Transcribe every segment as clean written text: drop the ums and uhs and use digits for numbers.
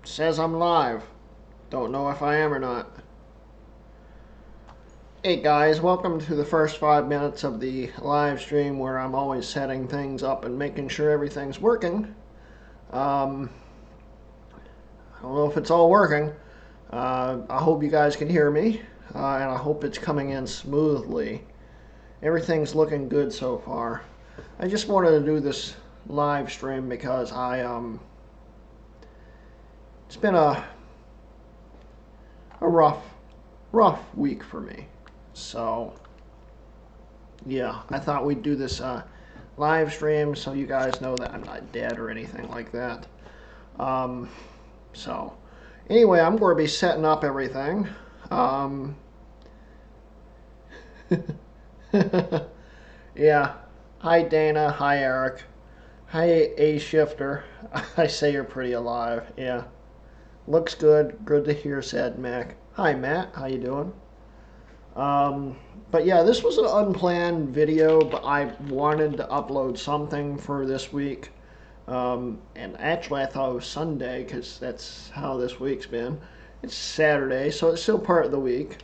says I'm live. Don't know if I am or not. Hey guys, welcome to the first 5 minutes of the live stream where I'm always setting things up and making sure everything's working. I don't know if it's all working. I hope you guys can hear me, and I hope it's coming in smoothly. Everything's looking good so far. I just wanted to do this live stream because it's been a rough week for me. So yeah, I thought we'd do this live stream so you guys know that I'm not dead or anything like that. So anyway, I'm going to be setting up everything. Yeah. Hi Dana. Hi Eric. Hi A Shifter. I say you're pretty alive. Yeah. Looks good. Good to hear, said Mac. Hi Matt. How you doing? But yeah, this was an unplanned video, but I wanted to upload something for this week. And actually I thought it was Sunday because that's how this week's been. It's Saturday, so it's still part of the week.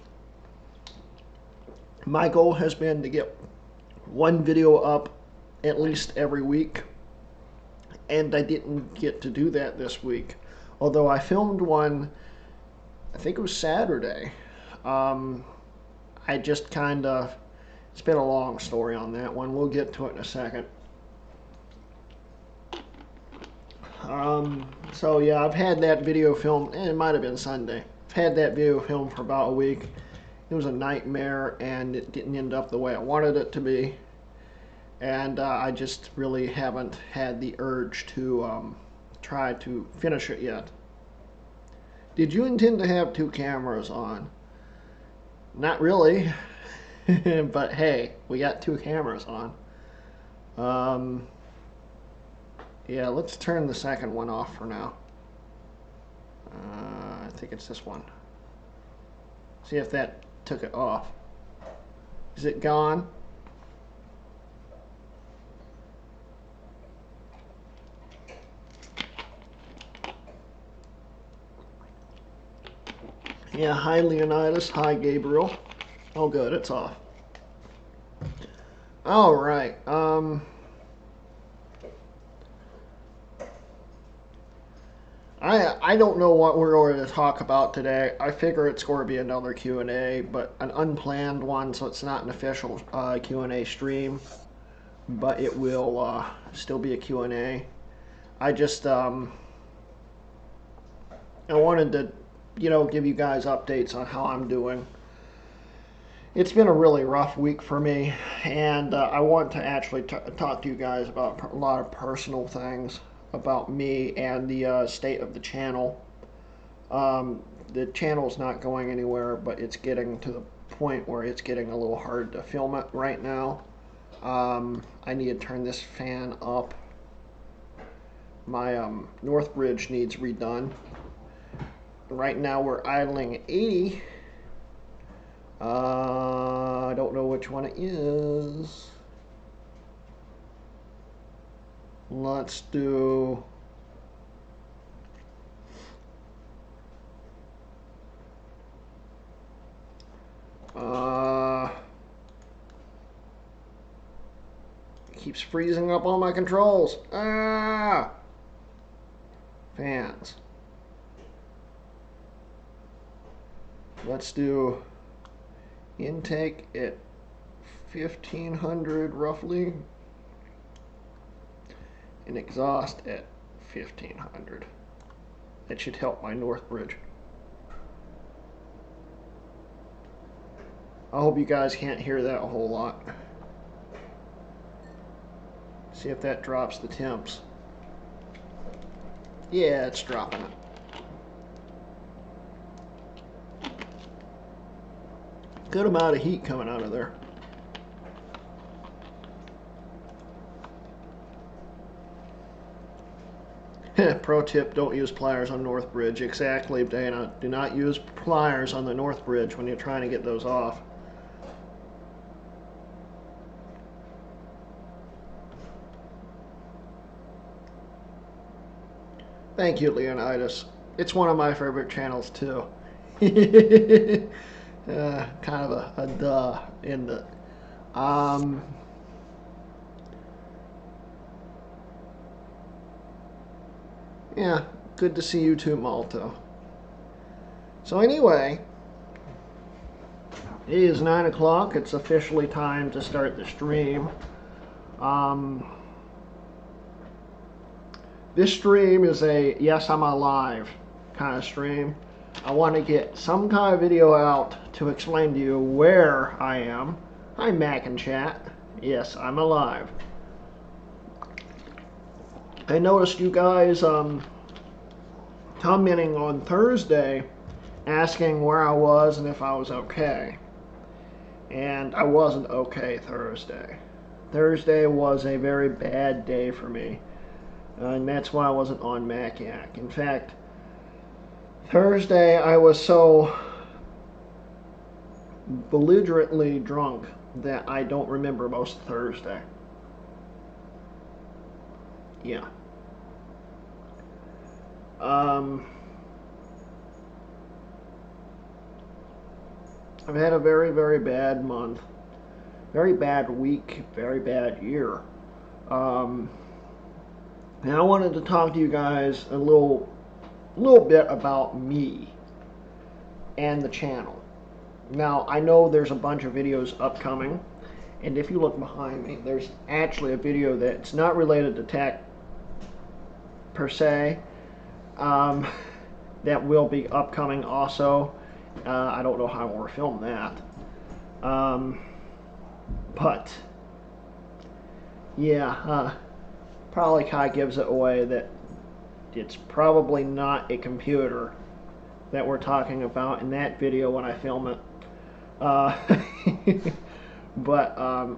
My goal has been to get one video up at least every week, and I didn't get to do that this week. Although I filmed one, I think it was Saturday. I just kind of, it's been a long story on that one. We'll get to it in a second. So yeah, I've had that video filmed, and it might have been Sunday. I've had that video filmed for about a week. It was a nightmare, and it didn't end up the way I wanted it to be. And I just really haven't had the urge to try to finish it yet. Did you intend to have two cameras on? Not really, but hey, we got two cameras on. Yeah, let's turn the second one off for now. I think it's this one. See if that took it off. Is it gone? Yeah, hi Leonidas, hi Gabriel. Oh good, it's off. Alright, I don't know what we're going to talk about today. I figure it's going to be another Q&A, but an unplanned one, so it's not an official Q&A stream, but it will still be a Q&A. I just I wanted to, give you guys updates on how I'm doing. It's been a really rough week for me, and I want to actually talk to you guys about a lot of personal things about me and the state of the channel. The channel's not going anywhere, but it's getting to the point where it's getting a little hard to film it right now. I need to turn this fan up. My north bridge needs redone. Right now we're idling at 80. I don't know which one it is. Let's do it keeps freezing up all my controls. Fans. Let's do intake at 1500 roughly, and exhaust at 1500. That should help my north bridge. I hope you guys can't hear that a whole lot. See if that drops the temps. Yeah, it's dropping it. Good amount of heat coming out of there. Pro tip, don't use pliers on north bridge. Exactly, Dana. Do not use pliers on the north bridge when you're trying to get those off. Thank you, Leonidas. It's one of my favorite channels too. Kind of a duh in the. Um, yeah, good to see you too, Malta. So anyway, it is 9 o'clock. It's officially time to start the stream. Um, this stream is a yes, I'm alive kind of stream. I want to get some kind of video out to explain to you where I am. Hi, Mac and Chat. Yes, I'm alive. I noticed you guys commenting on Thursday asking where I was and if I was okay. And I wasn't okay Thursday. Thursday was a very bad day for me. And that's why I wasn't on Mac-Yak. In fact, Thursday I was so belligerently drunk that I don't remember most of Thursday. Yeah. I've had a very, very bad month, very bad week, very bad year. And I wanted to talk to you guys a little bit about me and the channel. Now, I know there's a bunch of videos upcoming, and if you look behind me, there's actually a video that's not related to tech per se, that will be upcoming also. I don't know how we'll film that. But, yeah, probably kind of gives it away that it's probably not a computer that we're talking about in that video when I film it. But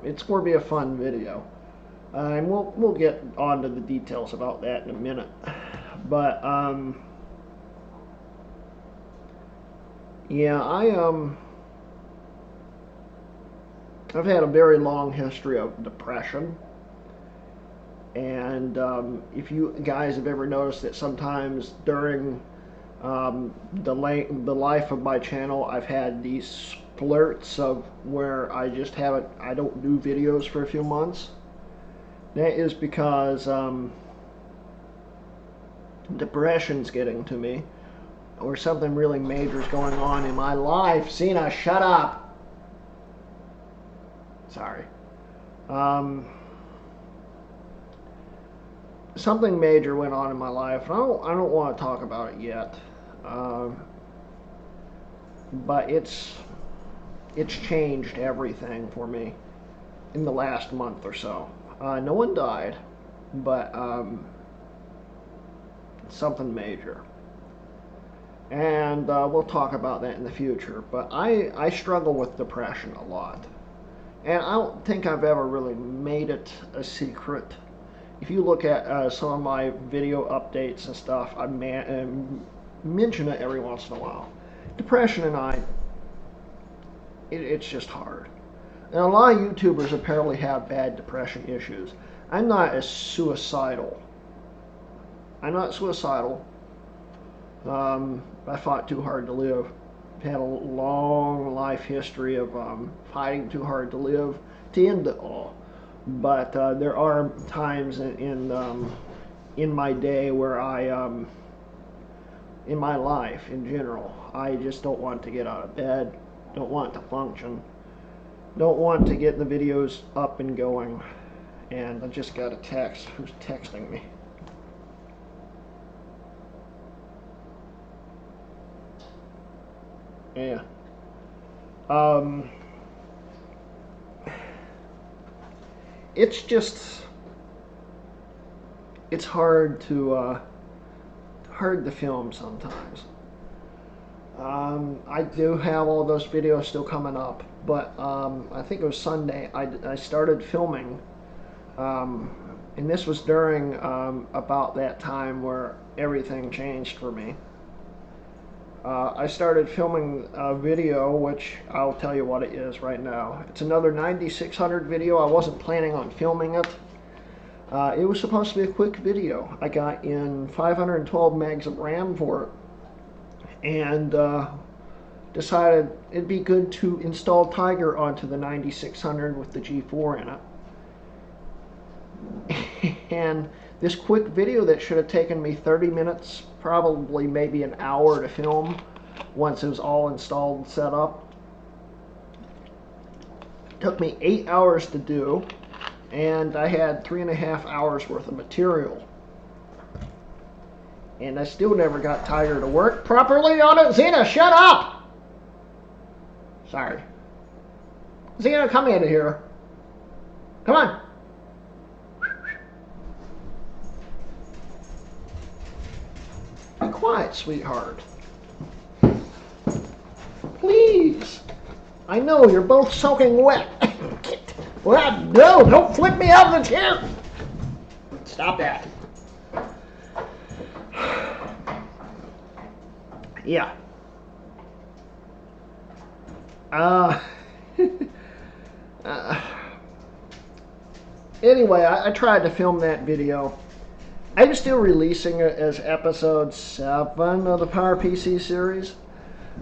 it's going to be a fun video. And we'll get on to the details about that in a minute. But, yeah, I've had a very long history of depression. And if you guys have ever noticed that sometimes during the life of my channel, I've had these splurts of where I don't do videos for a few months. That is because depression's getting to me, or something really major is going on in my life. Xena, shut up. Sorry. Something major went on in my life, and I don't want to talk about it yet. But it's changed everything for me in the last month or so. No one died, but something major. And we'll talk about that in the future. But I struggle with depression a lot. And I don't think I've ever really made it a secret. If you look at some of my video updates and stuff, I mention it every once in a while. Depression and it's just hard. And a lot of YouTubers apparently have bad depression issues. I'm not as suicidal. I'm not suicidal. I fought too hard to live. I've had a long life history of fighting too hard to live to end it all. But there are times in my day where in my life in general, I just don't want to get out of bed, don't want to function, don't want to get the videos up and going. And I just got a text. Who's texting me? Yeah. It's hard to film sometimes. I do have all those videos still coming up, but I think it was Sunday I started filming, and this was during about that time where everything changed for me. I started filming a video, which I'll tell you what it is right now. It's another 9600 video. I wasn't planning on filming it. It was supposed to be a quick video. I got in 512 megs of RAM for it, and decided it'd be good to install Tiger onto the 9600 with the G4 in it. And this quick video that should have taken me 30 minutes, probably maybe an hour to film once it was all installed and set up, took me 8 hours to do, and I had 3.5 hours worth of material. And I still never got Tiger to work properly on it. Xena, shut up! Sorry. Xena, come into here. Come on. Be quiet, sweetheart. Please. I know you're both soaking wet. Well, no, don't flip me out of the chair. Stop that. Yeah. Anyway, I tried to film that video. I'm still releasing it as episode 7 of the PowerPC series.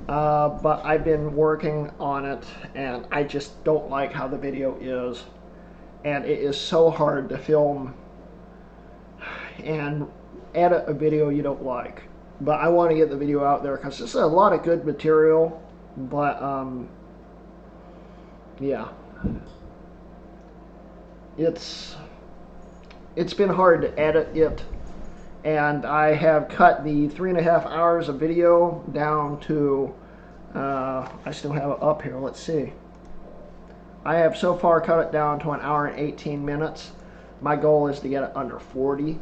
But I've been working on it, and I just don't like how the video is. And it is so hard to film and edit a video you don't like. But I want to get the video out there because this is a lot of good material. But, yeah. It's been hard to edit it. And I have cut the 3.5 hours of video down to, I still have it up here, let's see. I have so far cut it down to 1 hour and 18 minutes. My goal is to get it under 40.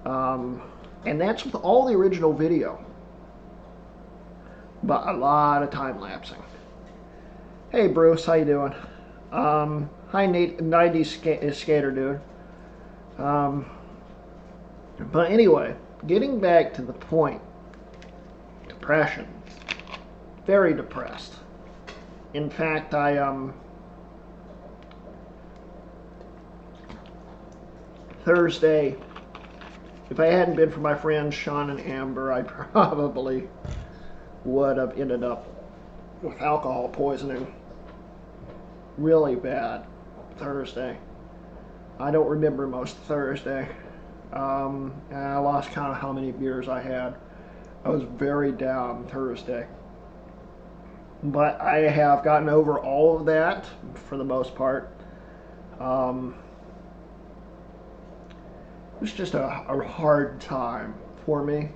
And that's with all the original video. But a lot of time lapsing. Hey Bruce, how you doing? Hi Nate, 90s skater dude. But anyway, getting back to the point, depression. Very depressed. In fact, Thursday, if I hadn't been for my friends Sean and Amber, I probably would have ended up with alcohol poisoning. Really bad Thursday. I don't remember most Thursday. And I lost count of how many beers I had. I was very down Thursday. But I have gotten over all of that for the most part. It was just a hard time for me.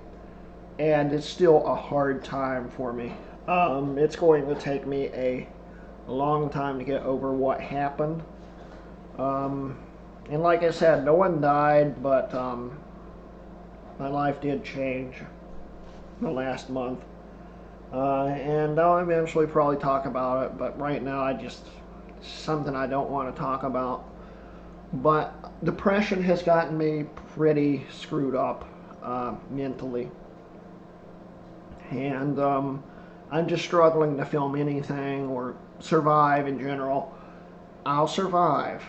And it's still a hard time for me. It's going to take me a long time to get over what happened. And like I said, no one died, but my life did change the last month. And I'll eventually probably talk about it, but right now it's something I don't want to talk about. But depression has gotten me pretty screwed up mentally. And I'm just struggling to film anything or survive in general. I'll survive.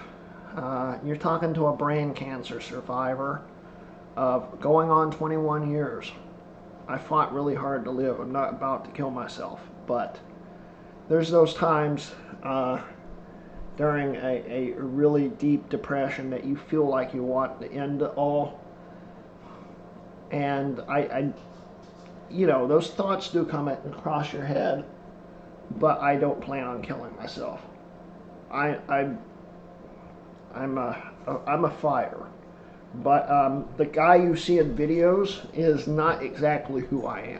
You're talking to a brain cancer survivor of going on 21 years. I fought really hard to live. I'm not about to kill myself, but there's those times during a really deep depression that you feel like you want to end it all. And you know, those thoughts do come across your head, but I don't plan on killing myself. I'm a fighter, but the guy you see in videos is not exactly who I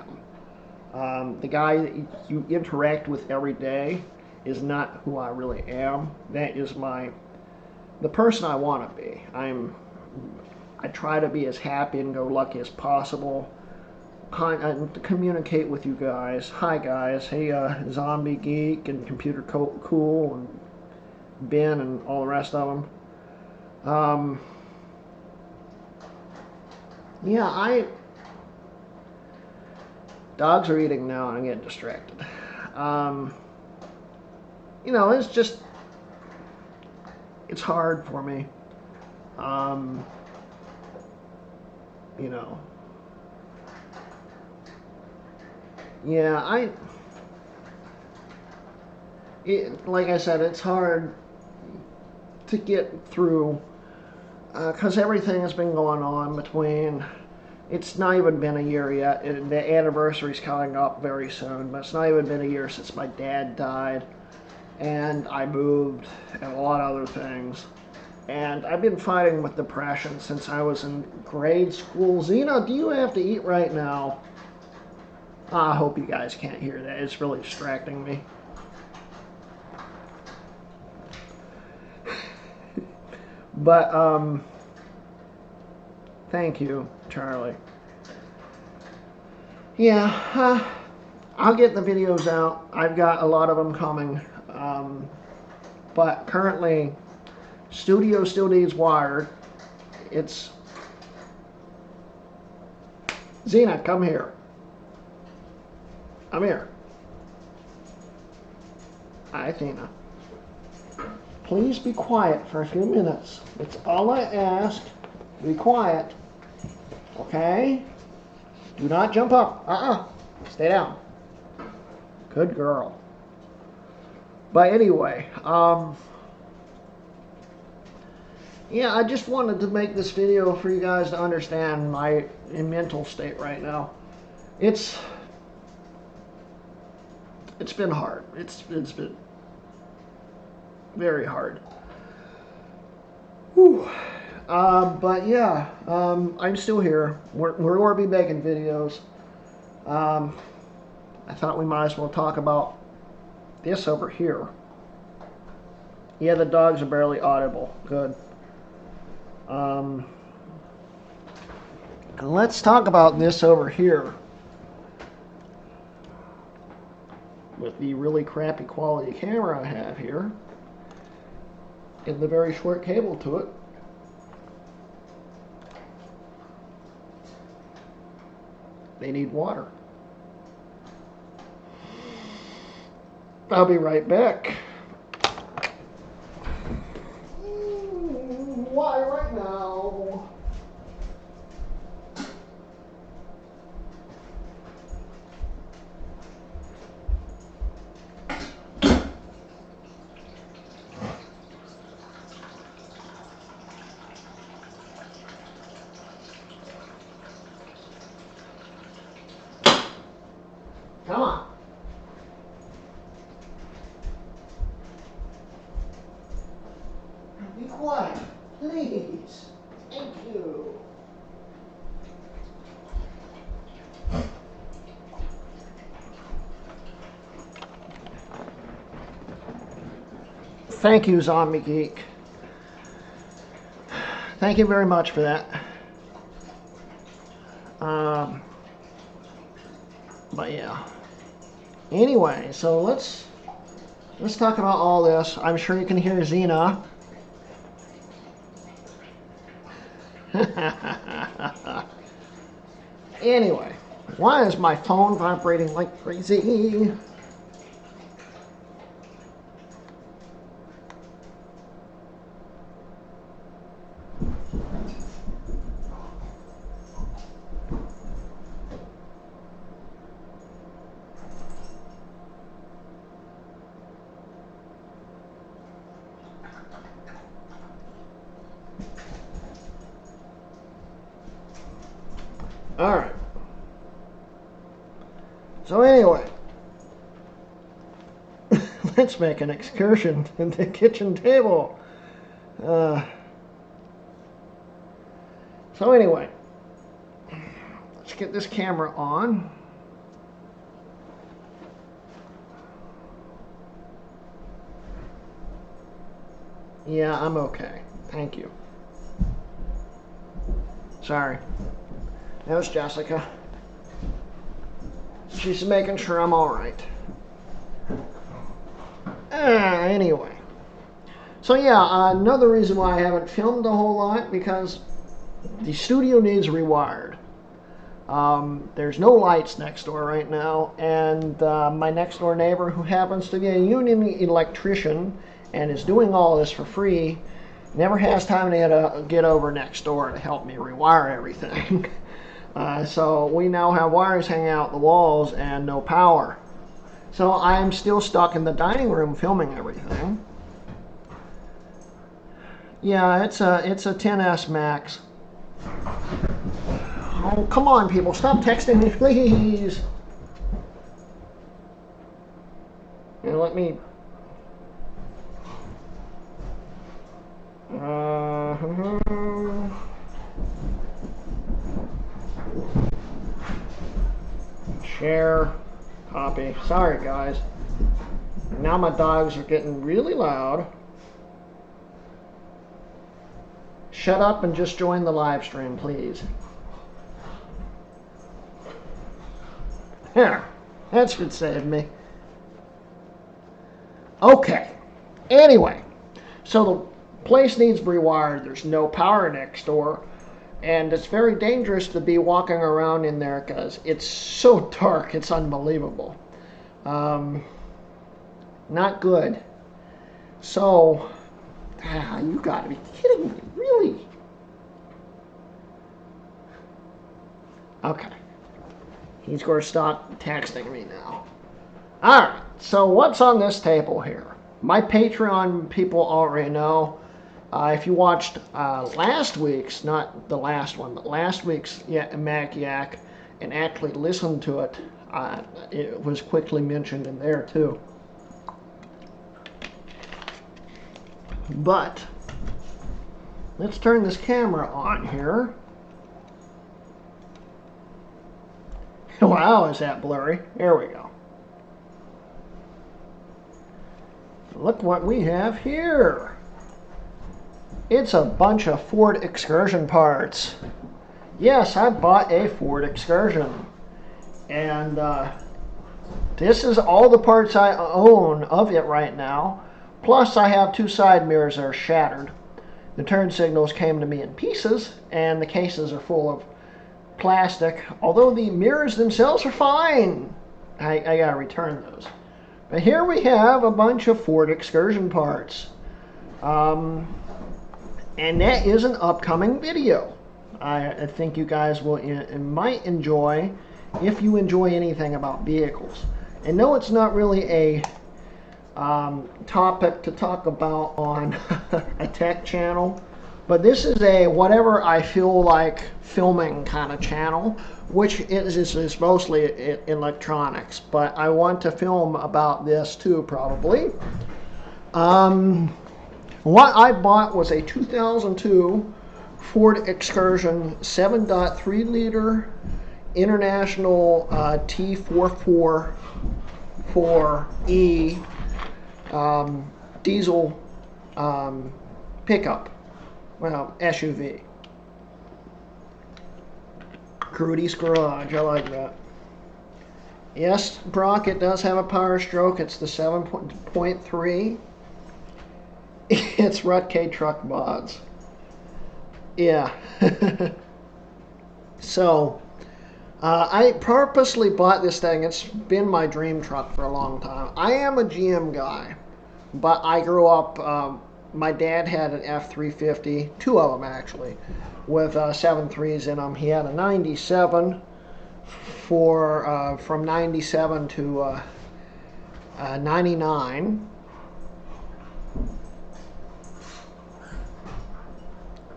am. The guy that you interact with every day is not who I really am. That is the person I want to be. I try to be as happy and go lucky as possible. Communicate with you guys. Hi guys. Hey, Zombie Geek and Computer Cool and Ben and all the rest of them. Yeah, dogs are eating now and I'm getting distracted. You know, it's hard for me. You know, Yeah, like I said, it's hard to get through because everything has been going on between. It's not even been a year yet. The anniversary's coming up very soon, but it's not even been a year since my dad died, and I moved, and a lot of other things. And I've been fighting with depression since I was in grade school. Xena, do you have to eat right now? I hope you guys can't hear that. It's really distracting me. But, thank you, Charlie. Yeah, I'll get the videos out. I've got a lot of them coming. But currently, studio still needs wired. It's... Xena, come here. Come here. Hi, Xena. Please be quiet for a few minutes. That's all I ask. Be quiet. Okay? Do not jump up. Stay down. Good girl. But anyway, yeah, I just wanted to make this video for you guys to understand my mental state right now. It's been hard. It's been very hard. Whew. But yeah, I'm still here. We're going to be making videos. I thought we might as well talk about this over here. Yeah, the dogs are barely audible. Good. Let's talk about this over here. With the really crappy quality camera I have here. And the very short cable to it. They need water. I'll be right back. Why right now? Come on. Be quiet, please. Thank you. Thank you, Zombie Geek. Thank you very much for that. But yeah. Anyway, so let's talk about all this. I'm sure you can hear Xena. Anyway, why is my phone vibrating like crazy? All right. So anyway, let's make an excursion to the kitchen table. So anyway, let's get this camera on. Yeah, I'm okay. Thank you. Sorry. That was Jessica. She's making sure I'm alright. Anyway. So yeah, another reason why I haven't filmed a whole lot, because the studio needs rewired. There's no lights next door right now, and my next door neighbor, who happens to be a union electrician and is doing all this for free, never has time to get over next door to help me rewire everything. So we now have wires hanging out the walls and no power. So I'm still stuck in the dining room filming everything. Yeah, it's a 10S Max. Oh, come on, people. Stop texting me, please. And let me... Share. Copy. Sorry, guys. Now my dogs are getting really loud. Shut up and just join the live stream, please. There. That should save me. Okay. Anyway. So the place needs rewired. There's no power next door. And it's very dangerous to be walking around in there because it's so dark. It's unbelievable. Not good. So, you gotta be kidding me. Really? Okay. He's going to stop texting me now. Alright, so what's on this table here? My Patreon people already know. If you watched last week's, not the last one, but last week's Mac Yak and actually listened to it, it was quickly mentioned in there too. But let's turn this camera on here. Wow, is that blurry? There we go. Look what we have here. It's a bunch of Ford Excursion parts. Yes, I bought a Ford Excursion. And this is all the parts I own of it right now. Plus, I have two side mirrors that are shattered. The turn signals came to me in pieces, and the cases are full of plastic. Although the mirrors themselves are fine. I gotta return those. But here we have a bunch of Ford Excursion parts. And that is an upcoming video. I think you guys might enjoy if you enjoy anything about vehicles. And no, it's not really a topic to talk about on a tech channel, but this is a whatever I feel like filming kind of channel, which is mostly electronics, but I want to film about this too probably. What I bought was a 2002 Ford Excursion 7.3 liter International T444E diesel pickup, well, SUV. Crudy's Garage, I like that. Yes, Brock, it does have a power stroke. It's the 7.3. It's Rutke Truck Mods. Yeah. So, I purposely bought this thing. It's been my dream truck for a long time. I am a GM guy, but I grew up, my dad had an F350, two of them actually, with 7.3s in them. He had a 97 from 97 to 99.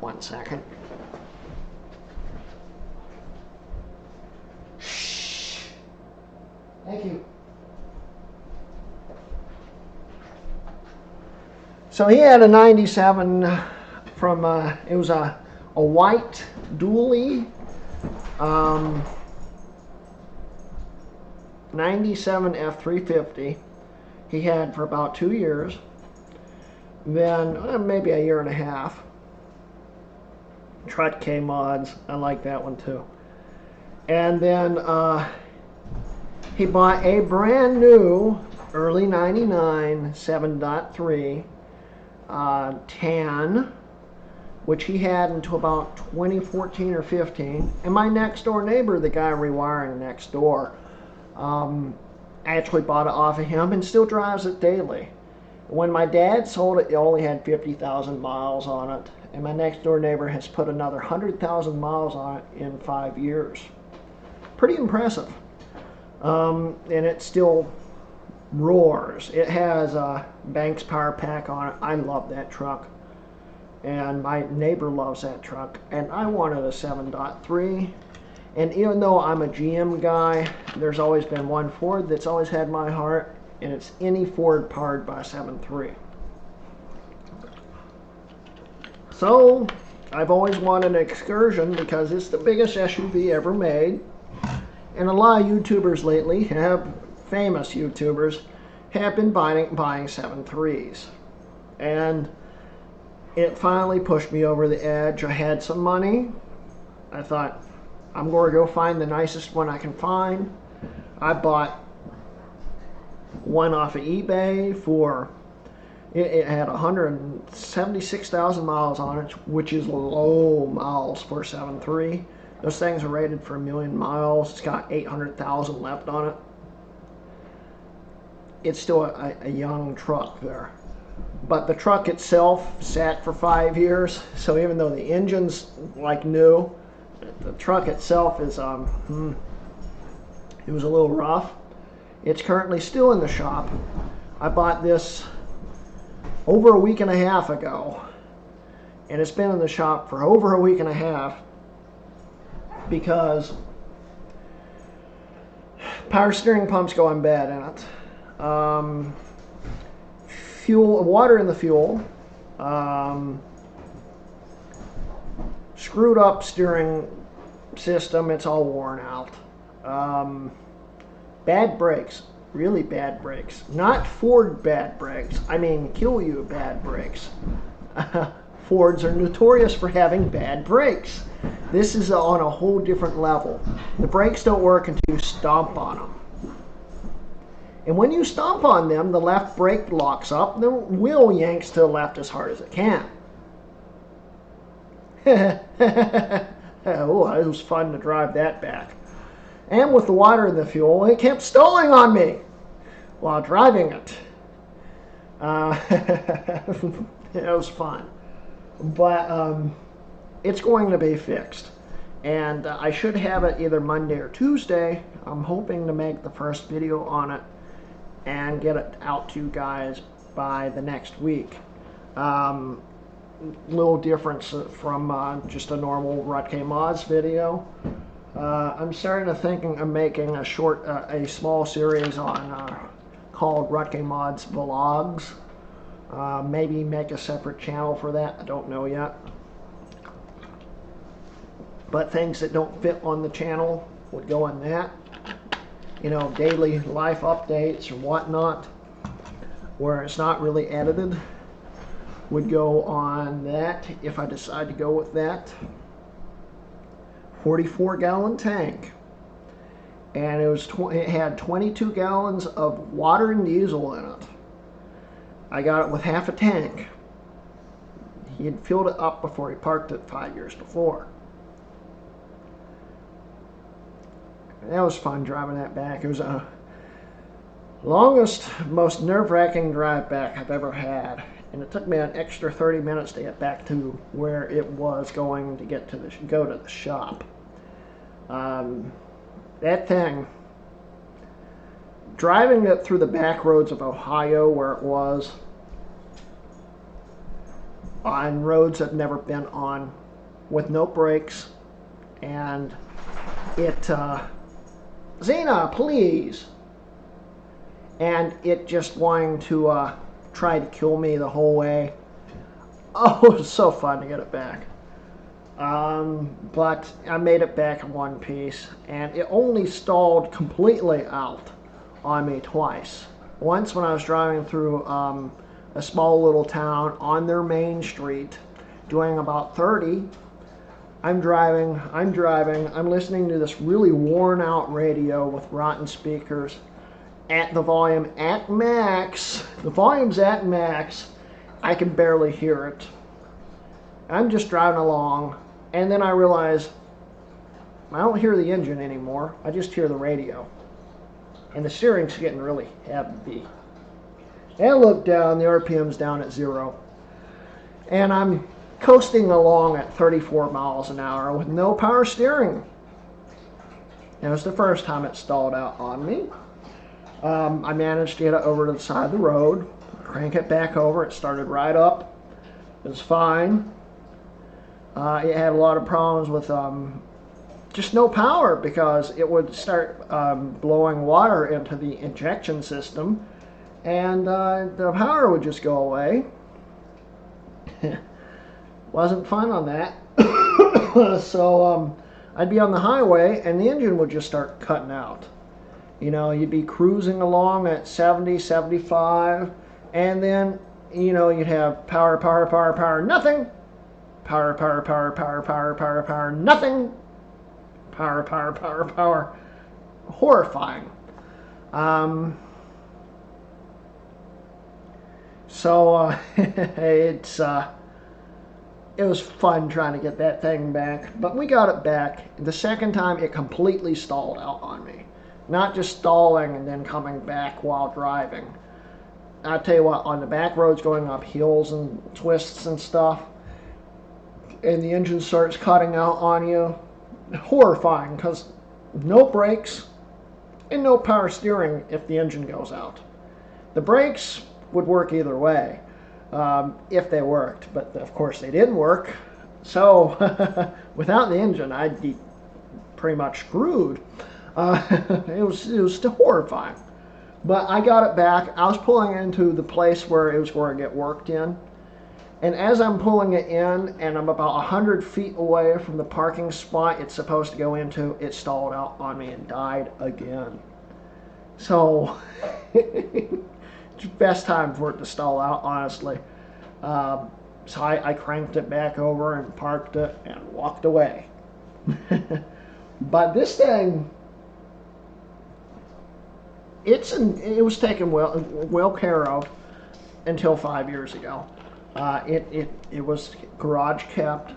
One second. Shh. Thank you. So he had a 97 from, it was a white dually, 97 F350 he had for about 2 years. Then maybe a year and a half. Trutke Mods, I like that one too. And then he bought a brand new early 99 7.3 tan, which he had until about 2014 or 15. And my next door neighbor, the guy rewiring next door, actually bought it off of him and still drives it daily. When my dad sold it, it only had 50,000 miles on it, and my next door neighbor has put another 100,000 miles on it in 5 years. Pretty impressive. And it still roars. It has a Banks power pack on it. I love that truck. And my neighbor loves that truck. And I wanted a 7.3. And even though I'm a GM guy, there's always been one Ford that's always had my heart. And it's any Ford powered by a 7.3. So, I've always wanted an Excursion because it's the biggest SUV ever made. And a lot of YouTubers lately famous YouTubers, have been buying 7.3s. And it finally pushed me over the edge. I had some money. I thought, I'm going to go find the nicest one I can find. I bought one off of eBay for, it had 176,000 miles on it, which is low miles for a 7.3. Those things are rated for 1 million miles. It's got 800,000 left on it. It's still a young truck there. But the truck itself sat for 5 years, so even though the engine's like new, the truck itself is, it was a little rough. It's currently still in the shop. I bought this over a week and a half ago, and it's been in the shop for over a week and a half because power steering pump's going bad in it. Water in the fuel, screwed up steering system, it's all worn out. Bad brakes, really bad brakes. Not Ford bad brakes, I mean kill you bad brakes. Fords are notorious for having bad brakes. This is on a whole different level. The brakes don't work until you stomp on them. And when you stomp on them, the left brake locks up, the wheel yanks to the left as hard as it can. Oh, it was fun to drive that back. And with the water in the fuel, it kept stalling on me while driving it. It was fun. But it's going to be fixed. And I should have it either Monday or Tuesday. I'm hoping to make the first video on it and get it out to you guys by the next week. Little difference from just a normal Rutke Mods video. I'm starting to think of making a small series on called Rutke Mods Vlogs. Maybe make a separate channel for that. I don't know yet. But things that don't fit on the channel would go in that. You know, daily life updates or whatnot, where it's not really edited, would go on that if I decide to go with that. 44-gallon tank, and it had 22 gallons of water and diesel in it. I got it with half a tank. He had filled it up before he parked it 5 years before. That was fun driving that back. It was the longest, most nerve-wracking drive back I've ever had. And it took me an extra 30 minutes to get back to where it was going to go to the shop. That thing, driving it through the back roads of Ohio where it was, on roads I've never been on, with no brakes, and it, Xena, please! And it just wanting to try to kill me the whole way. Oh, it was so fun to get it back. But I made it back in one piece, and it only stalled completely out on me twice. Once when I was driving through a small little town on their main street, doing about 30. I'm driving, I'm listening to this really worn out radio with rotten speakers at the volume at max. The volume's at max. I can barely hear it. I'm just driving along, and then I realize I don't hear the engine anymore. I just hear the radio. And the steering's getting really heavy. And I look down, the RPM's down at 0. And I'm coasting along at 34 miles an hour with no power steering. It was the first time it stalled out on me. I managed to get it over to the side of the road, crank it back over. It started right up. It was fine. It had a lot of problems with just no power, because it would start blowing water into the injection system, and the power would just go away. Wasn't fun on that. So I'd be on the highway and the engine would just start cutting out. You know, you'd be cruising along at 70, 75, and then, you know, you'd have power, power, power, power, nothing. Power, power, power, power, power, power, power, nothing. Power, power, power, power. Horrifying. It was fun trying to get that thing back, but we got it back. The second time, it completely stalled out on me. Not just stalling and then coming back while driving. I tell you what, on the back roads going up hills and twists and stuff, and the engine starts cutting out on you, horrifying, because no brakes and no power steering if the engine goes out. The brakes would work either way, if they worked, but of course they didn't work. So without the engine, I'd be pretty much screwed. It was horrifying. But I got it back. I was pulling into the place where it was going to get worked in. And as I'm pulling it in, and I'm about 100 feet away from the parking spot it's supposed to go into, it stalled out on me and died again. So, it's the best time for it to stall out, honestly. So I cranked it back over and parked it and walked away. But this thing, it was taken well care of until 5 years ago. It was garage kept,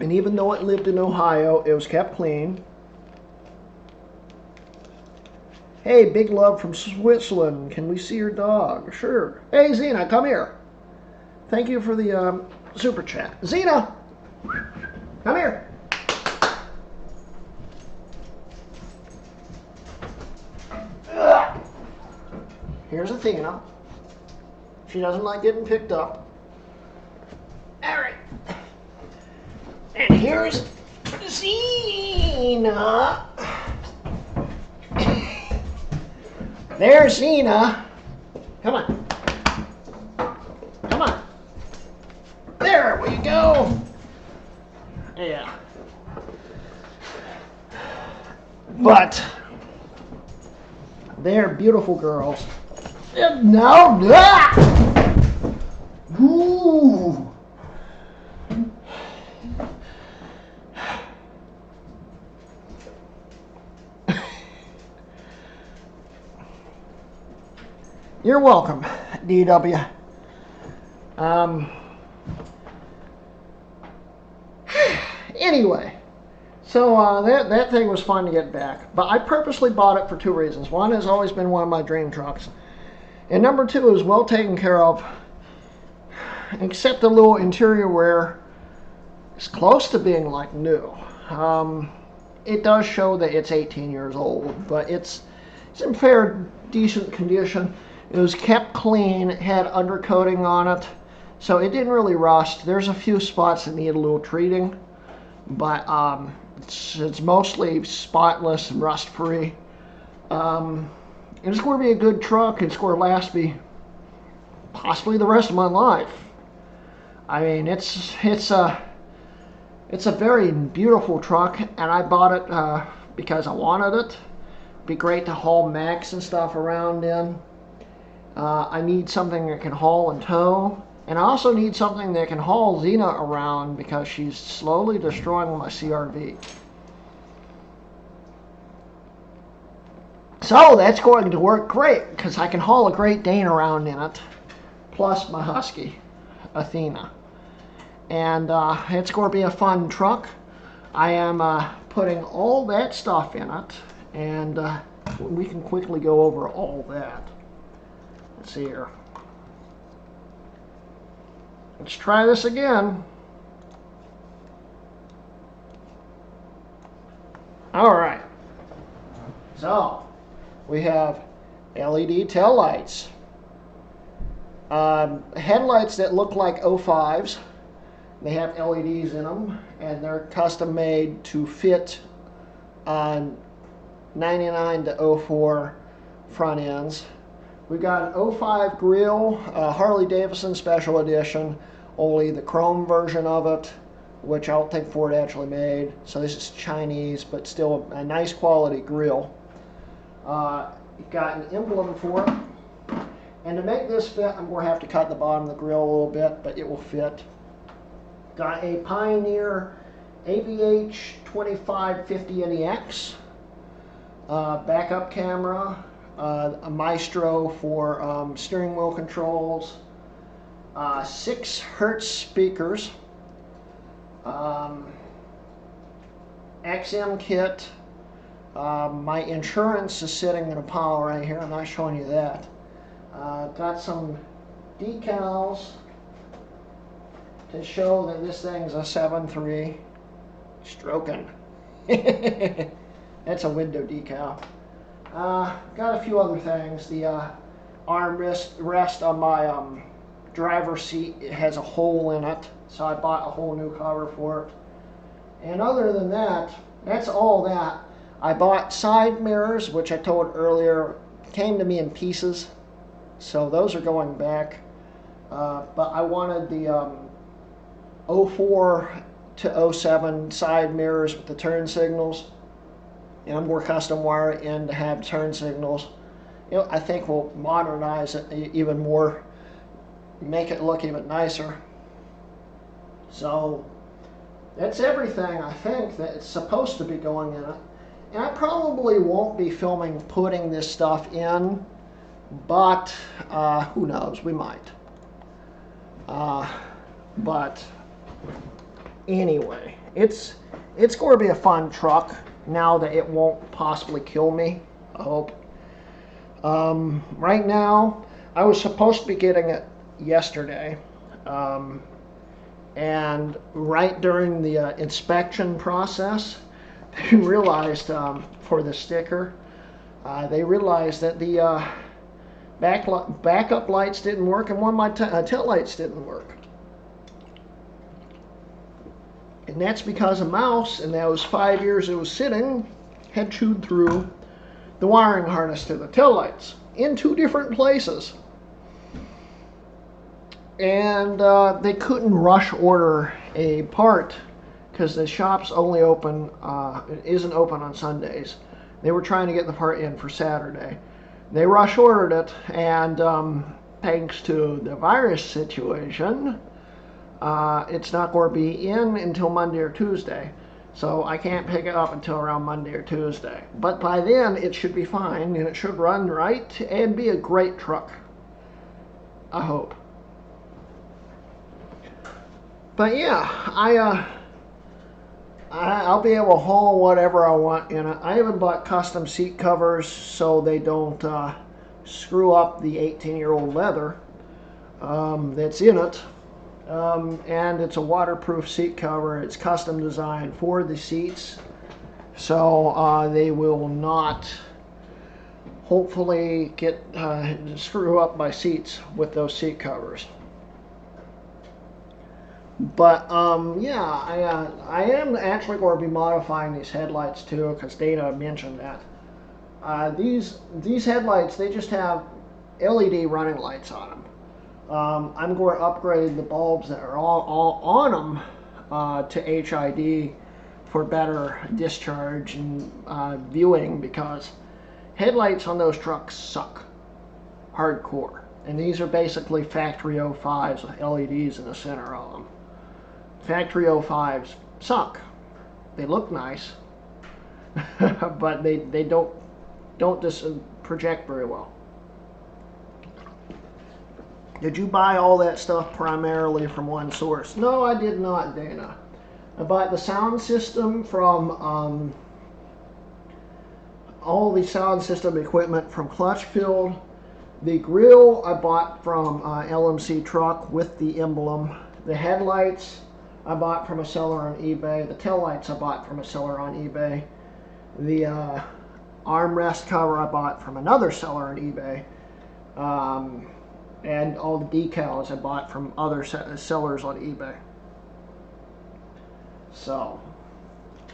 and even though it lived in Ohio, it was kept clean. Hey, big love from Switzerland. Can we see your dog? Sure. Hey, Xena, come here. Thank you for the super chat. Xena, come here. Here's Athena. She doesn't like getting picked up. All right. And here's Xena. There's Xena. Come on. Come on. There we go. Yeah. But they're beautiful girls. No. Ooh. You're welcome, DW. Anyway, so that thing was fun to get back. But I purposely bought it for two reasons. One has always been one of my dream trucks. And number two, it was well taken care of, except the little interior wear is close to being like new. It does show that it's 18 years old, but it's in fair, decent condition. It was kept clean, it had undercoating on it, so it didn't really rust. There's a few spots that need a little treating, but it's mostly spotless and rust-free. It's going to be a good truck. It's going to last me possibly the rest of my life. I mean, it's a very beautiful truck, and I bought it because I wanted it. It'd be great to haul Max and stuff around in. I need something that can haul and tow, and I also need something that can haul Xena around because she's slowly destroying my CRV. So that's going to work great because I can haul a Great Dane around in it, plus my Husky, Athena. And it's going to be a fun truck. I am putting all that stuff in it, and we can quickly go over all that. Let's see here. Let's try this again. All right. So, we have LED tail lights. Headlights that look like 05s. They have LEDs in them, and they're custom made to fit on 99 to 04 front ends. We've got an 05 grille, Harley Davidson Special Edition, only the chrome version of it, which I don't think Ford actually made. So this is Chinese, but still a nice quality grille. You've got an emblem for it. And to make this fit, I'm going to have to cut the bottom of the grill a little bit, but it will fit. Got a Pioneer AVH 2550 NEX, backup camera, a Maestro for steering wheel controls, 6 Hertz speakers, XM kit. My insurance is sitting in a pile right here. I'm not showing you that. Got some decals to show that this thing's a 7.3. Stroking. That's a window decal. Got a few other things. The armrest on my driver's seat, it has a hole in it, so I bought a whole new cover for it. And other than that, that's all that. I bought side mirrors, which I told earlier came to me in pieces, so those are going back. But I wanted the 04 to 07 side mirrors with the turn signals, and I'm going to custom wire it in to have turn signals. You know, I think we'll modernize it even more, make it look even nicer. So that's everything I think that it's supposed to be going in it. And I probably won't be filming putting this stuff in, but who knows, we might. But anyway, it's going to be a fun truck now that it won't possibly kill me, I hope. Right now, I was supposed to be getting it yesterday, and right during the inspection process, they realized for the sticker, they realized that the backup lights didn't work, and one of my tail lights didn't work. And that's because a mouse, in those 5 years it was sitting, had chewed through the wiring harness to the tail lights in 2 different places. And they couldn't rush order a part because the shop's only open, isn't open on Sundays. They were trying to get the part in for Saturday. They rush ordered it, and thanks to the virus situation, it's not going to be in until Monday or Tuesday. So I can't pick it up until around Monday or Tuesday. But by then it should be fine, and it should run right and be a great truck, I hope. But yeah, I'll be able to haul whatever I want in it. I haven't bought custom seat covers so they don't screw up the 18-year-old leather that's in it. And it's a waterproof seat cover. It's custom designed for the seats, so they will not hopefully get screw up my seats with those seat covers. But yeah, I am actually going to be modifying these headlights too, because Dana mentioned that. These headlights, they just have LED running lights on them. I'm going to upgrade the bulbs that are all on them to HID for better discharge and viewing, because headlights on those trucks suck hardcore. And these are basically factory 05s with LEDs in the center of them. Factory 05s suck. They look nice, but they don't project very well. Did you buy all that stuff primarily from one source? No, I did not, Dana. I bought the sound system from all the sound system equipment from Clutchfield. The grill I bought from LMC Truck with the emblem The headlights I bought from a seller on eBay. The taillights I bought from a seller on eBay. The armrest cover I bought from another seller on eBay. And all the decals I bought from other sellers on eBay. So,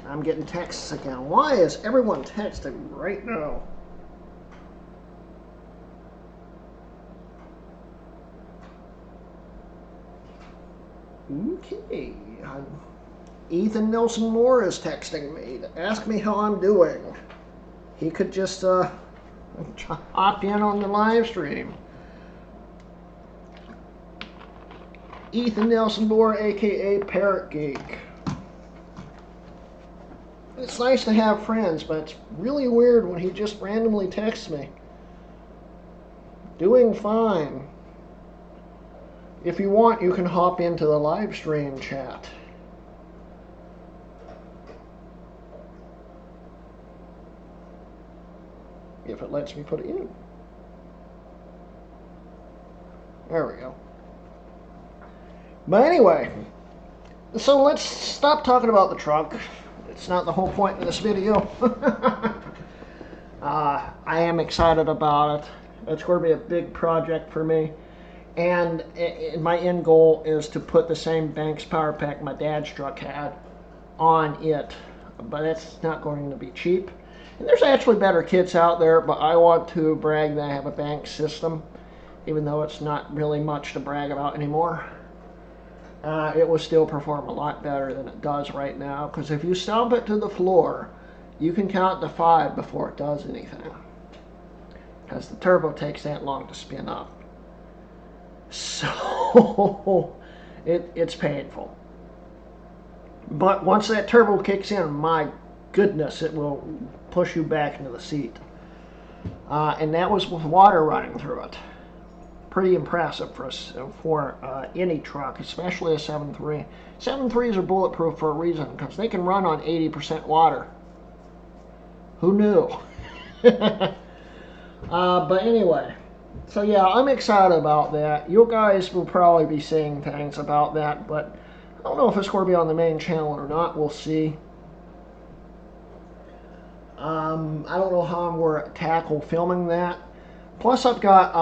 I'm getting texts again. Why is everyone texting right now? Okay. Ethan Nelson Moore is texting me to ask me how I'm doing. He could just hop in on the live stream. Ethan Nelson Moore, aka Parrot Cake. It's nice to have friends, but it's really weird when he just randomly texts me. Doing fine. If you want, you can hop into the live stream chat. If it lets me put it in. There we go. But anyway, so let's stop talking about the truck. It's not the whole point of this video. I am excited about it. It's going to be a big project for me. And my end goal is to put the same Banks power pack my dad's truck had on it. But it's not going to be cheap. And there's actually better kits out there, but I want to brag that I have a Banks system, even though it's not really much to brag about anymore. It will still perform a lot better than it does right now, because if you stomp it to the floor, you can count to 5 before it does anything, because the turbo takes that long to spin up. So it's painful. But once that turbo kicks in, my goodness, it will push you back into the seat. And that was with water running through it. Pretty impressive for any truck, especially a 7.3. 7.3s are bulletproof for a reason, because they can run on 80% water. Who knew? But anyway, so yeah, I'm excited about that. You guys will probably be seeing things about that, but I don't know if it's going to be on the main channel or not. We'll see. I don't know how I'm going to tackle filming that. Plus, I've got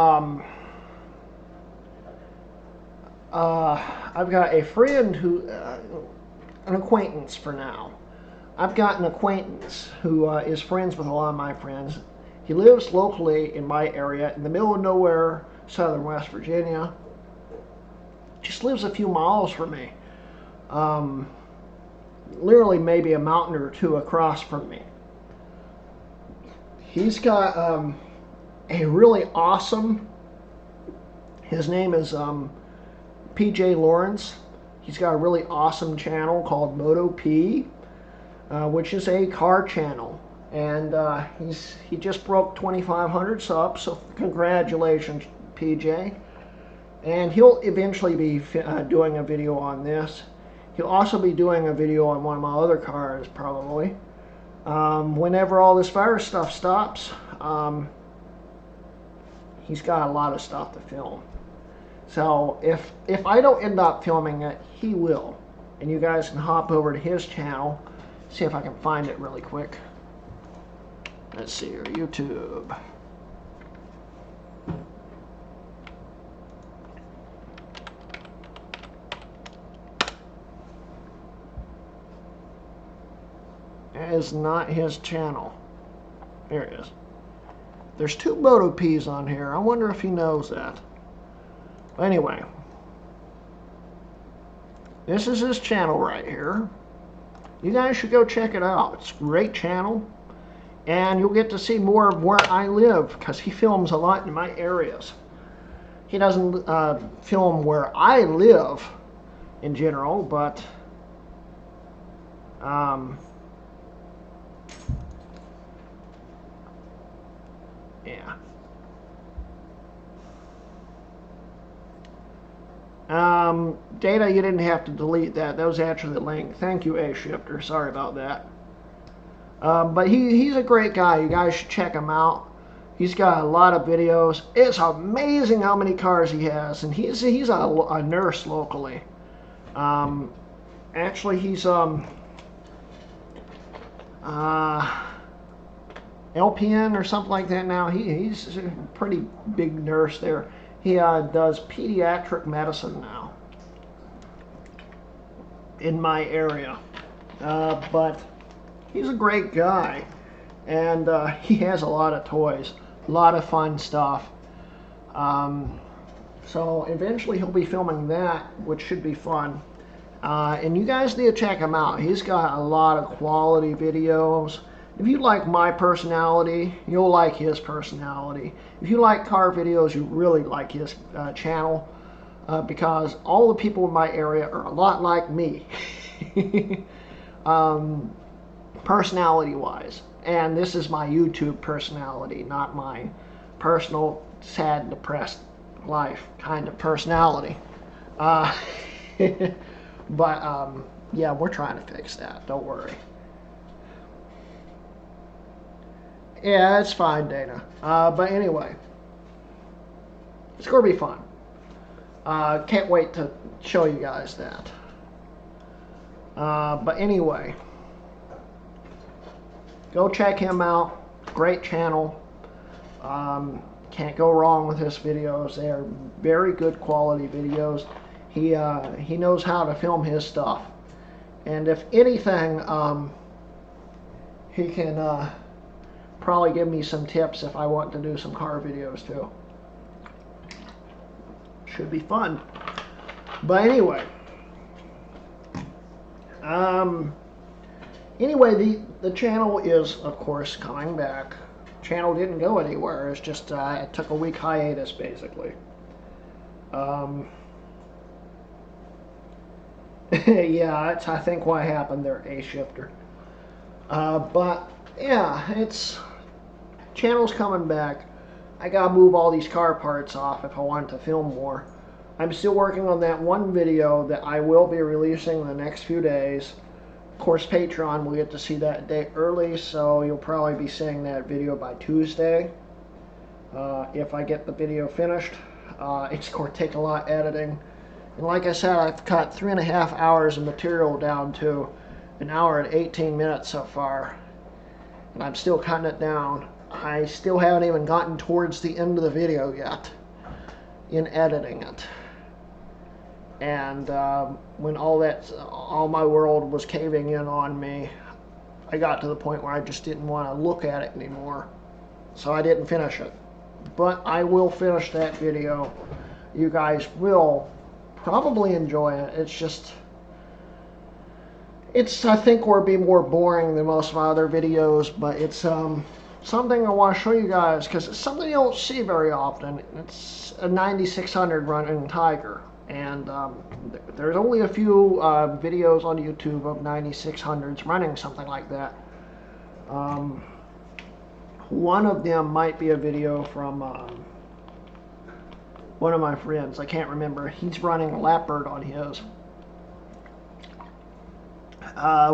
a friend who, an acquaintance for now. I've got an acquaintance who is friends with a lot of my friends. He lives locally in my area, in the middle of nowhere, southern West Virginia. Just lives a few miles from me. Literally maybe a mountain or two across from me. He's got a really awesome, his name is PJ Lawrence. He's got a really awesome channel called MotoP, which is a car channel. And he just broke 2,500 subs, so congratulations, PJ. And he'll eventually be doing a video on this. He'll also be doing a video on one of my other cars, probably. Whenever all this virus stuff stops, he's got a lot of stuff to film. So if I don't end up filming it, he will. And you guys can hop over to his channel, see if I can find it really quick. Let's see here, YouTube. That is not his channel. There it is. There's 2 MotoPs on here. I wonder if he knows that. Anyway, this is his channel right here. You guys should go check it out. It's a great channel. And you'll get to see more of where I live, because he films a lot in my areas. He doesn't film where I live in general, but yeah. Data, you didn't have to delete that. That was actually the link. Thank you, A-Shifter. Sorry about that. But he's a great guy. You guys should check him out. He's got a lot of videos. It's amazing how many cars he has. And he's a nurse locally. Actually, he's LPN or something like that now. He's a pretty big nurse there. He does pediatric medicine now in my area. But he's a great guy, and he has a lot of toys, a lot of fun stuff. So eventually he'll be filming that, which should be fun. And you guys need to check him out. He's got a lot of quality videos. If you like my personality, you'll like his personality. If you like car videos, you really like his channel, because all the people in my area are a lot like me, personality-wise. And this is my YouTube personality, not my personal, sad, depressed life kind of personality. But yeah, we're trying to fix that. Don't worry. Yeah, it's fine, Dana. But anyway, it's going to be fun. Can't wait to show you guys that. But anyway, go check him out. Great channel. Can't go wrong with his videos. They are very good quality videos. He knows how to film his stuff. And if anything, he can probably give me some tips if I want to do some car videos too. Should be fun. But anyway, the channel is, of course, coming back. Channel didn't go anywhere. It's just it took a week hiatus, basically. Yeah, that's I think what happened there, A-shifter. But yeah, channel's coming back. I gotta move all these car parts off if I want to film more. I'm still working on that one video that I will be releasing in the next few days. Of course, Patreon will get to see that a day early, so you'll probably be seeing that video by Tuesday. If I get the video finished. It's going to take a lot of editing. And like I said, I've cut 3.5 hours of material down to 1 hour and 18 minutes so far. And I'm still cutting it down. I still haven't even gotten towards the end of the video yet in editing it. And when all my world was caving in on me, I got to the point where I just didn't want to look at it anymore. So I didn't finish it. But I will finish that video. You guys will probably enjoy it. I think will be more boring than most of my other videos, but it's something I want to show you guys because it's something you don't see very often. It's a 9600 running Tiger, and there's only a few videos on YouTube of 9600s running something like that. One of them might be a video from one of my friends. I can't remember. He's running Leopard on his.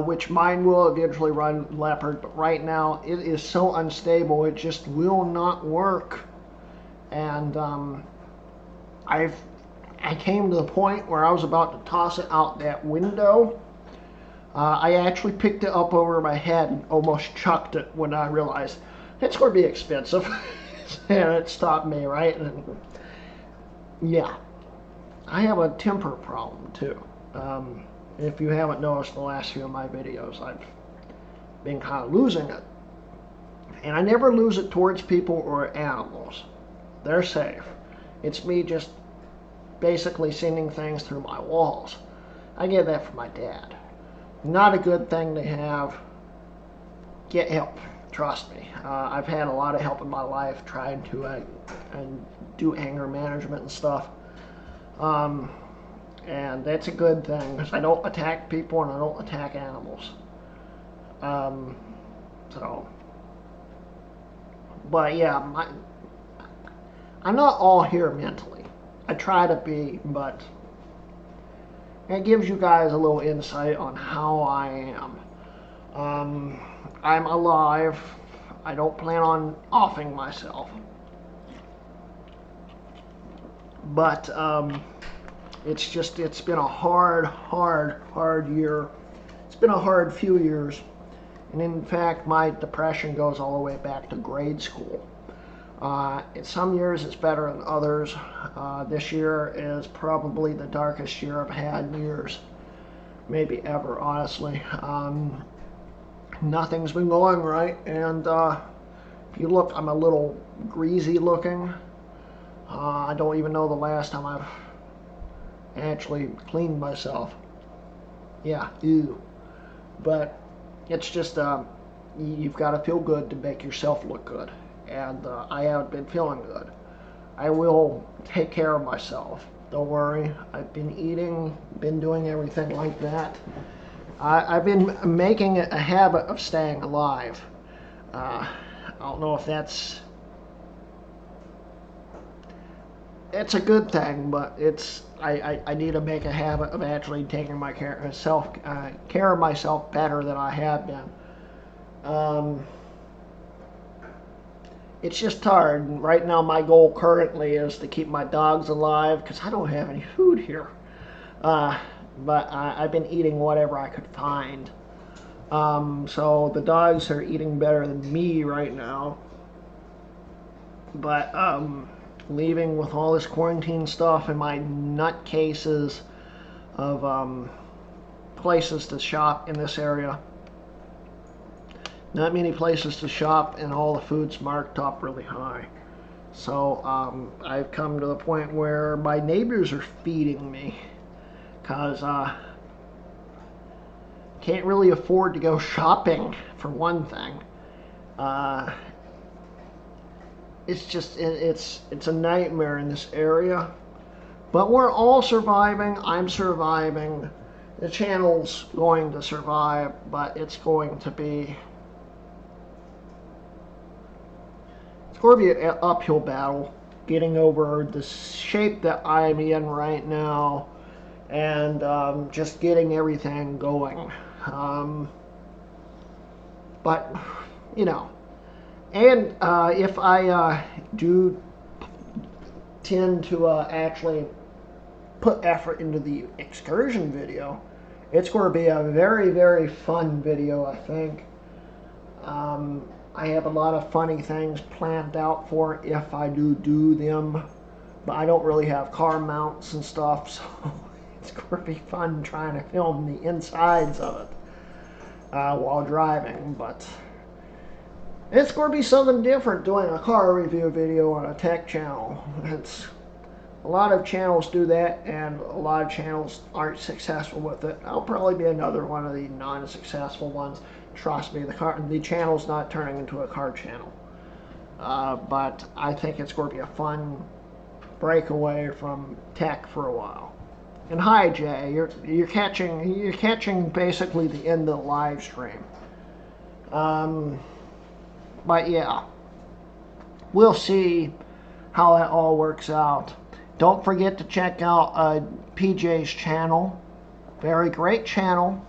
Which mine will eventually run Leopard, but right now it is so unstable it just will not work. And I came to the point where I was about to toss it out that window. I actually picked it up over my head and almost chucked it when I realized it's going to be expensive. And it stopped me, right? And yeah, I have a temper problem too. If you haven't noticed the last few of my videos, I've been kind of losing it. And I never lose it towards people or animals. They're safe. It's me just basically sending things through my walls. I get that from my dad. Not a good thing to have. Get help. Trust me. I've had a lot of help in my life trying to do anger management and stuff. And that's a good thing because I don't attack people and I don't attack animals. But yeah, I'm not all here mentally. I try to be, but it gives you guys a little insight on how I am. I'm alive. I don't plan on offing myself. But it's been a hard year. It's been a hard few years. And in fact, my depression goes all the way back to grade school. In some years it's better than others. This year is probably the darkest year I've had in years. Maybe ever, honestly. Nothing's been going right. And if you look, I'm a little greasy looking. I don't even know the last time I've actually cleaned myself. Yeah, ew. But it's just, you've got to feel good to make yourself look good. And I haven't been feeling good. I will take care of myself. Don't worry. I've been eating, been doing everything like that. I've been making a habit of staying alive. I don't know if that's... It's a good thing, but I need to make a habit of actually taking care of myself better than I have been. It's just hard. Right now my goal currently is to keep my dogs alive because I don't have any food here. But I've been eating whatever I could find. So the dogs are eating better than me right now. But leaving with all this quarantine stuff and my nutcases of places to shop in this area. Not many places to shop, and all the food's marked up really high. So I've come to the point where my neighbors are feeding me because can't really afford to go shopping, for one thing. It's just, it's a nightmare in this area. But we're all surviving. I'm surviving. The channel's going to survive, but it's going to be an uphill battle getting over the shape that I'm in right now and just getting everything going. But, you know, and if I do tend to actually put effort into the excursion video, it's going to be a very fun video, I think. I have a lot of funny things planned out for it if I do them, but I don't really have car mounts and stuff, so it's going to be fun trying to film the insides of it while driving. But it's going to be something different doing a car review video on a tech channel. A lot of channels do that, and a lot of channels aren't successful with it. I'll probably be another one of the non-successful ones. Trust me, the channel's not turning into a car channel. But I think it's going to be a fun breakaway from tech for a while. And hi, Jay, you're catching basically the end of the live stream. But yeah, we'll see how that all works out. Don't forget to check out PJ's channel. Very great channel.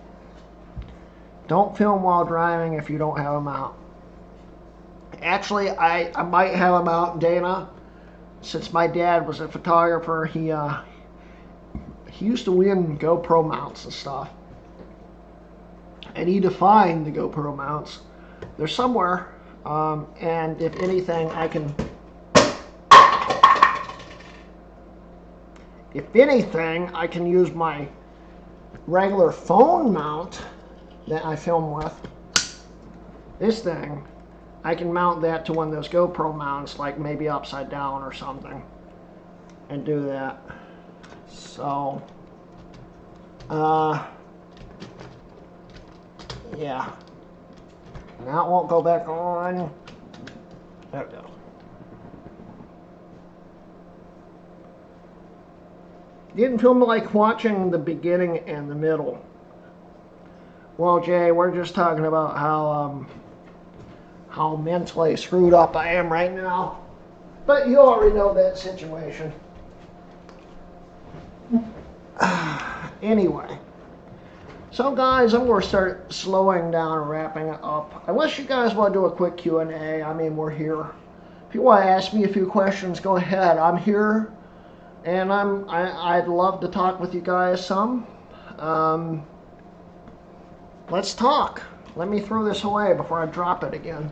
Don't film while driving if you don't have a mount. Actually, I might have a mount, Dana. Since my dad was a photographer, he used to win GoPro mounts and stuff. And he defined the GoPro mounts. They're somewhere. And if anything, I can... If anything, I can use my regular phone mount that I film with. This thing, I can mount that to one of those GoPro mounts, like maybe upside down or something, and do that. So, yeah. Now it won't go back on. There we go. Didn't feel like watching the beginning and the middle. Well, Jay, we're just talking about how mentally screwed up I am right now. But you already know that situation. Anyway. So guys, I'm going to start slowing down and wrapping it up. Unless you guys want to do a quick Q&A, I mean, we're here. If you want to ask me a few questions, go ahead. I'm here. And I'd love to talk with you guys some. Um, let's talk. Let me throw this away before I drop it again.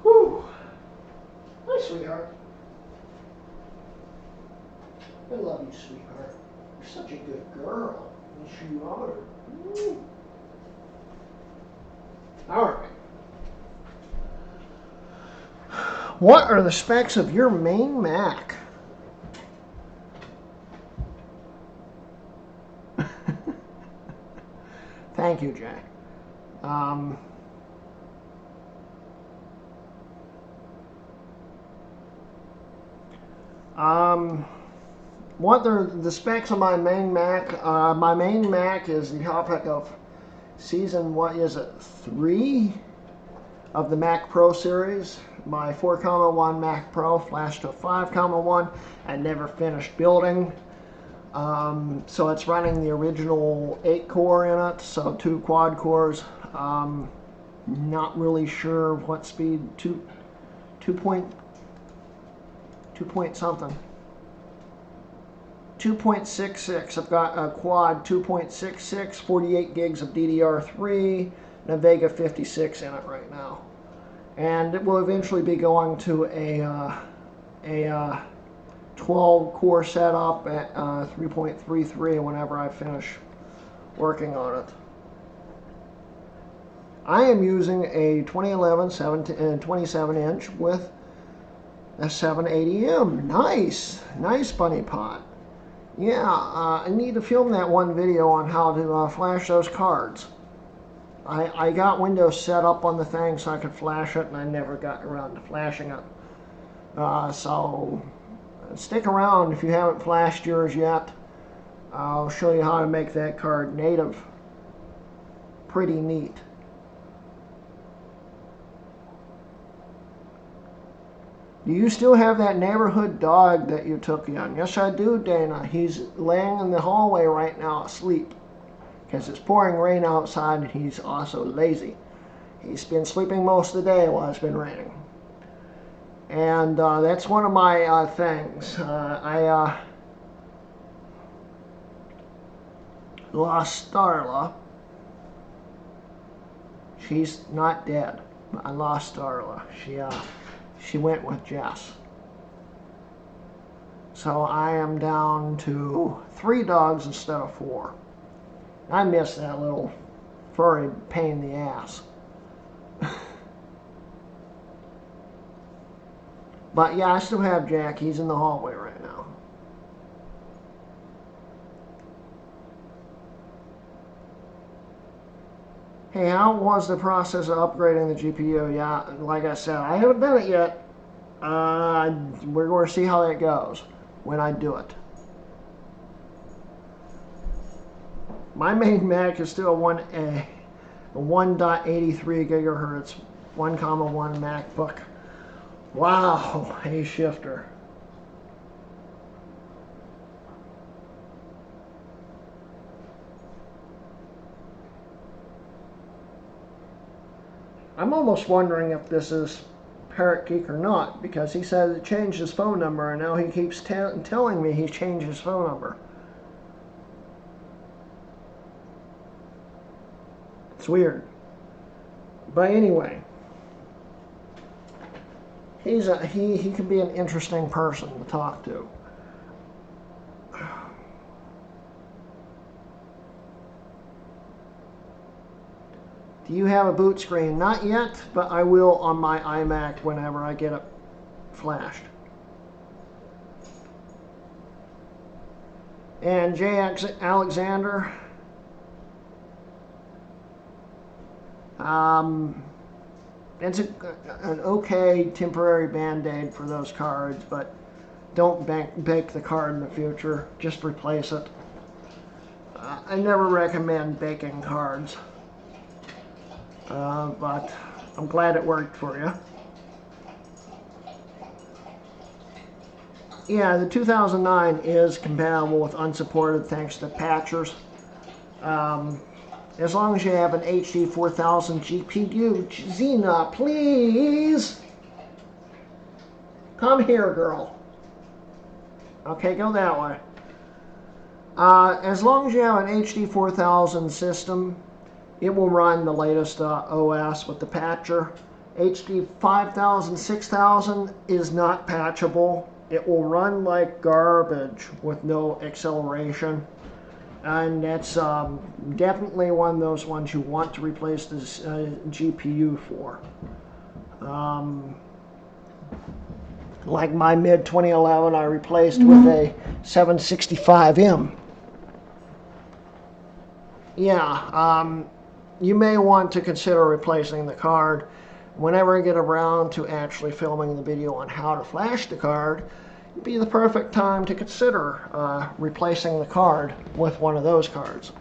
Whew. Hi, sweetheart. I love you, sweetheart. You're such a good girl. Yes, you are. Mm. All right. What are the specs of your main Mac? Thank you, Jay. Um, what are the specs of my main Mac? My main Mac is the topic of season, what is it, 3 of the Mac Pro series. My 4,1 Mac Pro flashed to a 5,1. I never finished building. So it's running the original 8-core in it, so 2 quad cores. Not really sure what speed, 2 point something. 2.66. I've got a quad 2.66, 48 gigs of DDR3, and a Vega 56 in it right now. And it will eventually be going to a 12-core setup at 3.33 whenever I finish working on it. I am using a 2011 27-inch with a 780M. Nice bunny pot. Yeah, I need to film that one video on how to flash those cards. I got Windows set up on the thing so I could flash it, and I never got around to flashing it. So stick around if you haven't flashed yours yet. I'll show you how to make that card native. Pretty neat. Do you still have that neighborhood dog that you took in? Yes, I do, Dana. He's laying in the hallway right now asleep because it's pouring rain outside and he's also lazy. He's been sleeping most of the day while it's been raining. And that's one of my things. I lost Starla. She's not dead. I lost Starla. She went with Jess. So I am down to 3 dogs instead of 4. I miss that little furry pain in the ass. But yeah, I still have Jack. He's in the hallway right now. Hey, how was the process of upgrading the GPU? Yeah, like I said, I haven't done it yet. We're going to see how that goes when I do it. My main Mac is still a 1.83 gigahertz 1,1 MacBook. Wow, a shifter. I'm almost wondering if this is Parrot Cake or not, because he said he changed his phone number and now he keeps telling me he changed his phone number. It's weird. But anyway, he can be an interesting person to talk to. Do you have a boot screen? Not yet, but I will on my iMac whenever I get it flashed. And J. Alexander, it's an okay temporary band-aid for those cards, but don't bake the card in the future. Just replace it. I never recommend baking cards. But I'm glad it worked for you. Yeah, the 2009 is compatible with unsupported thanks to patchers. As long as you have an HD 4000 GPU. Xena, please! Come here, girl. Okay, go that way. As long as you have an HD 4000 system, it will run the latest OS with the patcher. HD 5000, 6000 is not patchable. It will run like garbage with no acceleration. And that's definitely one of those ones you want to replace the GPU for. Like my mid 2011, I replaced with a 765M. Yeah, you may want to consider replacing the card. Whenever I get around to actually filming the video on how to flash the card, it'd be the perfect time to consider replacing the card with one of those cards.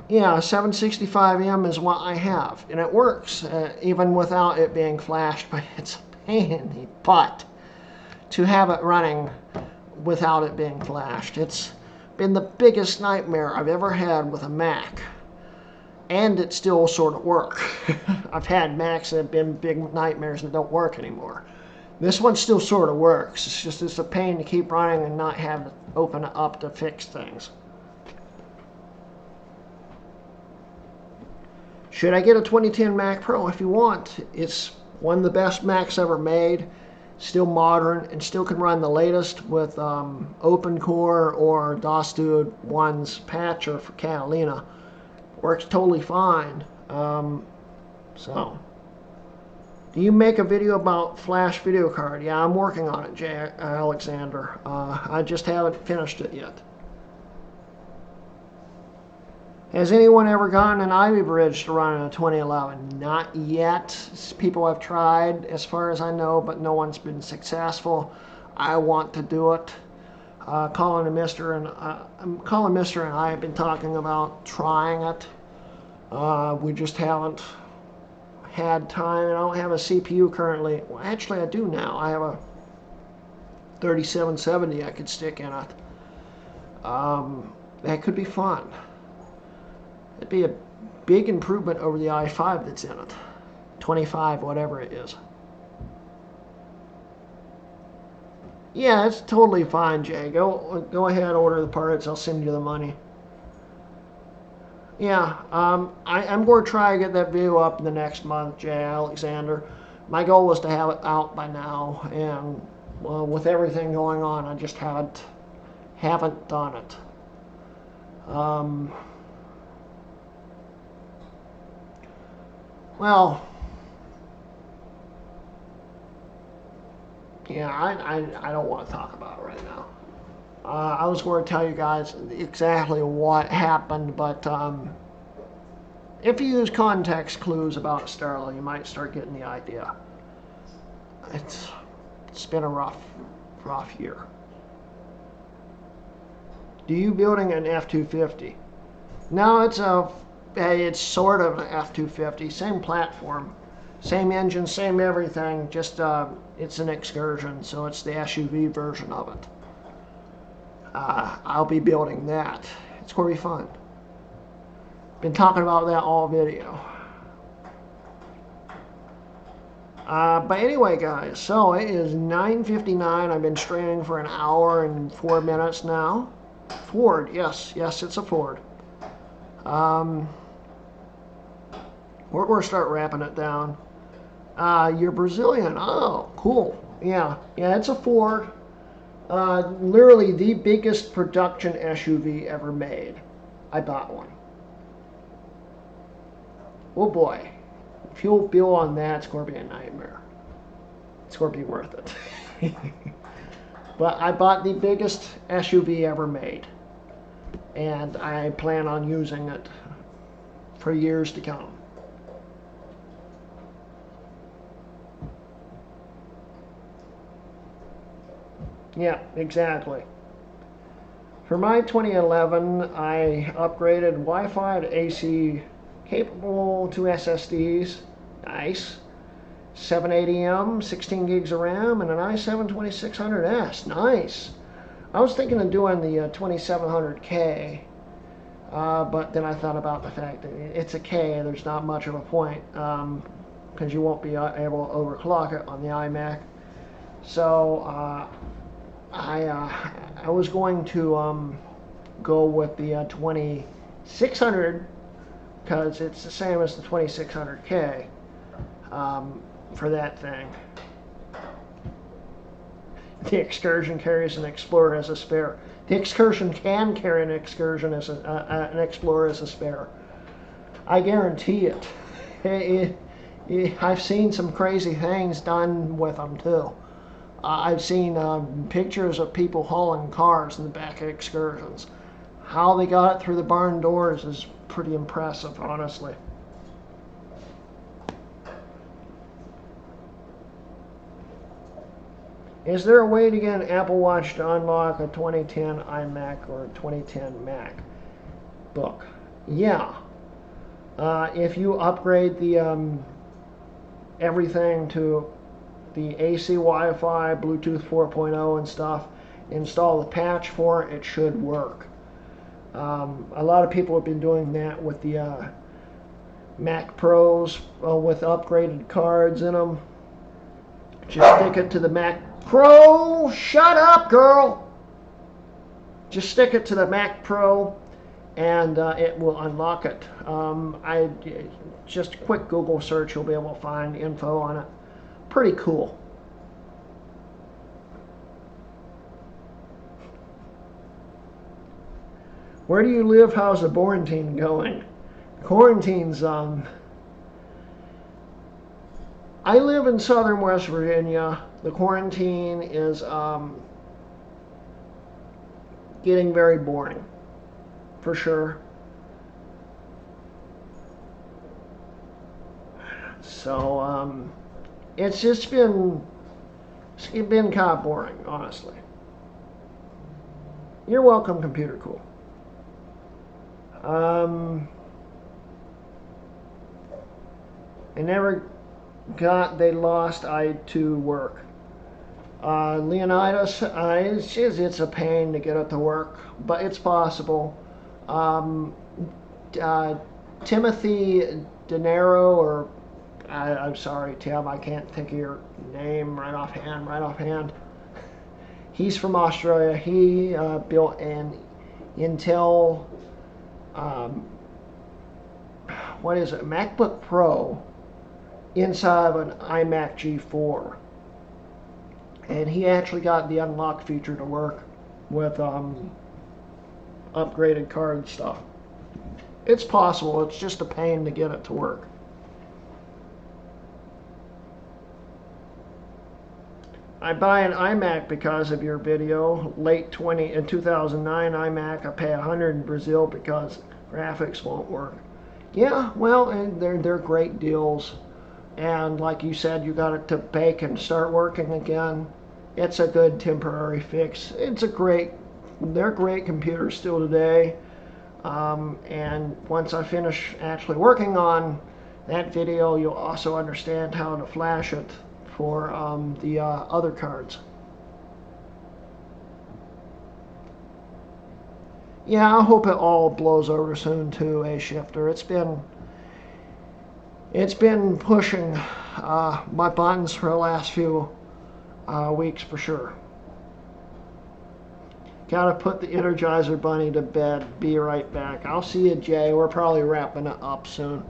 Yeah, 765M is what I have, and it works even without it being flashed, but it's a pain in the butt to have it running without it being flashed. It's been the biggest nightmare I've ever had with a Mac, and it still sort of works. I've had Macs that have been big nightmares that don't work anymore. This one still sort of works. It's just it's a pain to keep running and not have to open it up to fix things. Should I get a 2010 Mac Pro? If you want, it's one of the best Macs ever made. Still modern and still can run the latest with OpenCore or DOS-Dude 1's patcher for Catalina. Works totally fine. So, do you make a video about flash video card? Yeah, I'm working on it, Alexander. I just haven't finished it yet. Has anyone ever gotten an Ivy Bridge to run in a 2011? Not yet. People have tried, as far as I know, but no one's been successful. I want to do it. Colin and Mr. and I have been talking about trying it. We just haven't had time. I don't have a CPU currently. Well, actually, I do now. I have a 3770 I could stick in it. That could be fun. It'd be a big improvement over the i5 that's in it. 25, whatever it is. Yeah, it's totally fine, Jay. Go ahead, order the parts. I'll send you the money. Yeah, I'm going to try to get that video up in the next month, Jay Alexander. My goal was to have it out by now, and well, with everything going on, I just haven't done it. Well, yeah, I don't want to talk about it right now. I was going to tell you guys exactly what happened, but if you use context clues about Starla, you might start getting the idea. It's been a rough year. Do you building an F-250? No, it's sort of an F-250, same platform, same engine, same everything, just it's an Excursion, so it's the SUV version of it. I'll be building that. It's going to be fun. Been talking about that all video. But anyway, guys, so it is 9:59. I've been straining for an hour and 4 minutes now. Ford, yes, it's a Ford. We're going to start wrapping it down. You're Brazilian. Oh, cool. Yeah, it's a Ford. Literally the biggest production SUV ever made. I bought one. Oh boy. Fuel bill on that's going to be a nightmare. It's going to be worth it. But I bought the biggest SUV ever made. And I plan on using it for years to come. Yeah, exactly. For my 2011, I upgraded Wi-Fi to AC capable to SSDs. Nice. 780M, 16 gigs of RAM, and an i7-2600S. Nice. I was thinking of doing the 2700K, but then I thought about the fact that it's a K. There's not much of a point because you won't be able to overclock it on the iMac. So I was going to go with the 2600 because it's the same as the 2600K for that thing. The Excursion carries an Explorer as a spare. The Excursion can carry an Excursion as an Explorer as a spare. I guarantee it. I've seen some crazy things done with them too. I've seen pictures of people hauling cars in the back of Excursions. How they got it through the barn doors is pretty impressive, honestly. Is there a way to get an Apple Watch to unlock a 2010 iMac or a 2010 MacBook? Yeah. If you upgrade the everything to the AC Wi-Fi, Bluetooth 4.0 and stuff, install the patch for it, it should work. A lot of people have been doing that with the Mac Pros with upgraded cards in them. Just stick it to the Mac Pro. Shut up, girl. Just stick it to the Mac Pro and it will unlock it. Just a quick Google search, you'll be able to find info on it. Pretty cool. Where do you live? How's the quarantine going? Quarantine's I live in southern West Virginia. The quarantine is getting very boring, for sure. So it's just been kind of boring, honestly. You're welcome, Computer Cool. I never got They Lost I-2 work. Leonidas, it's a pain to get it to work, but it's possible. Timothy DeNiro, or I'm sorry, Tim, I can't think of your name right offhand. He's from Australia. He built an Intel, what is it, MacBook Pro inside of an iMac G4. And he actually got the unlock feature to work with upgraded card stuff. It's possible, it's just a pain to get it to work. I buy an iMac because of your video. In 2009 iMac, I pay $100 in Brazil because graphics won't work. Yeah, well, and they're great deals. And like you said, you got it to bake and start working again. It's a good temporary fix. They're great computers still today. And once I finish actually working on that video, you'll also understand how to flash it for the other cards. Yeah, I hope it all blows over soon too, A-Shifter. It's been pushing my buttons for the last few weeks for sure. Gotta put the Energizer Bunny to bed. Be right back. I'll see you, Jay. We're probably wrapping it up soon.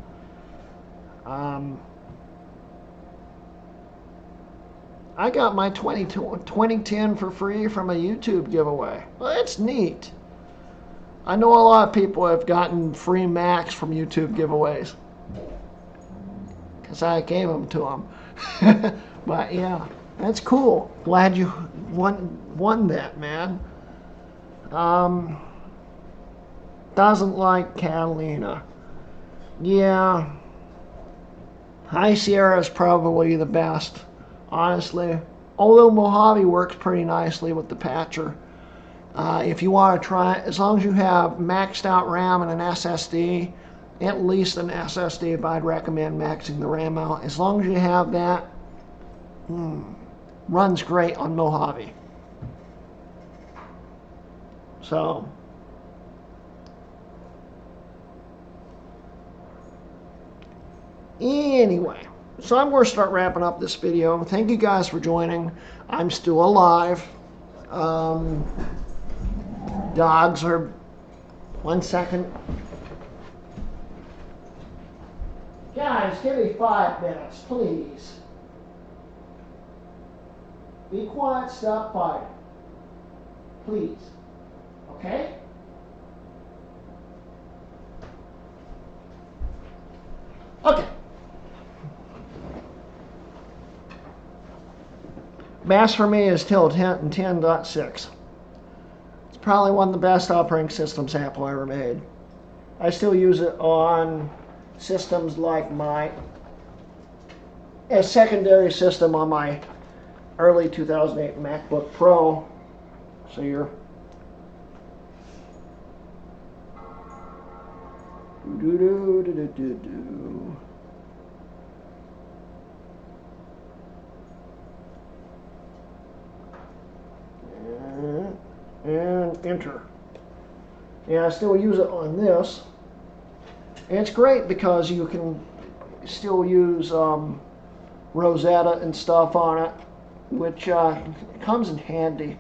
I got my 2010 for free from a YouTube giveaway. Well, that's neat. I know a lot of people have gotten free Macs from YouTube giveaways because I gave them to them. But yeah, that's cool. Glad you won that, man. Doesn't like Catalina. Yeah. High Sierra is probably the best, honestly. Although Mojave works pretty nicely with the patcher. If you want to try it, as long as you have maxed out RAM and an SSD, at least an SSD, but I'd recommend maxing the RAM out. As long as you have that, runs great on Mojave. So, anyway, so I'm going to start wrapping up this video. Thank you guys for joining. I'm still alive. Dogs are... 1 second. Guys, give me 5 minutes, please. Be quiet, stop fighting. Please. Okay? Okay. Mass for me is still 10.6. It's probably one of the best operating systems Apple ever made. I still use it on systems like a secondary system on my early 2008 MacBook Pro. So you're and enter. Yeah, I still use it on this. And it's great because you can still use Rosetta and stuff on it, which comes in handy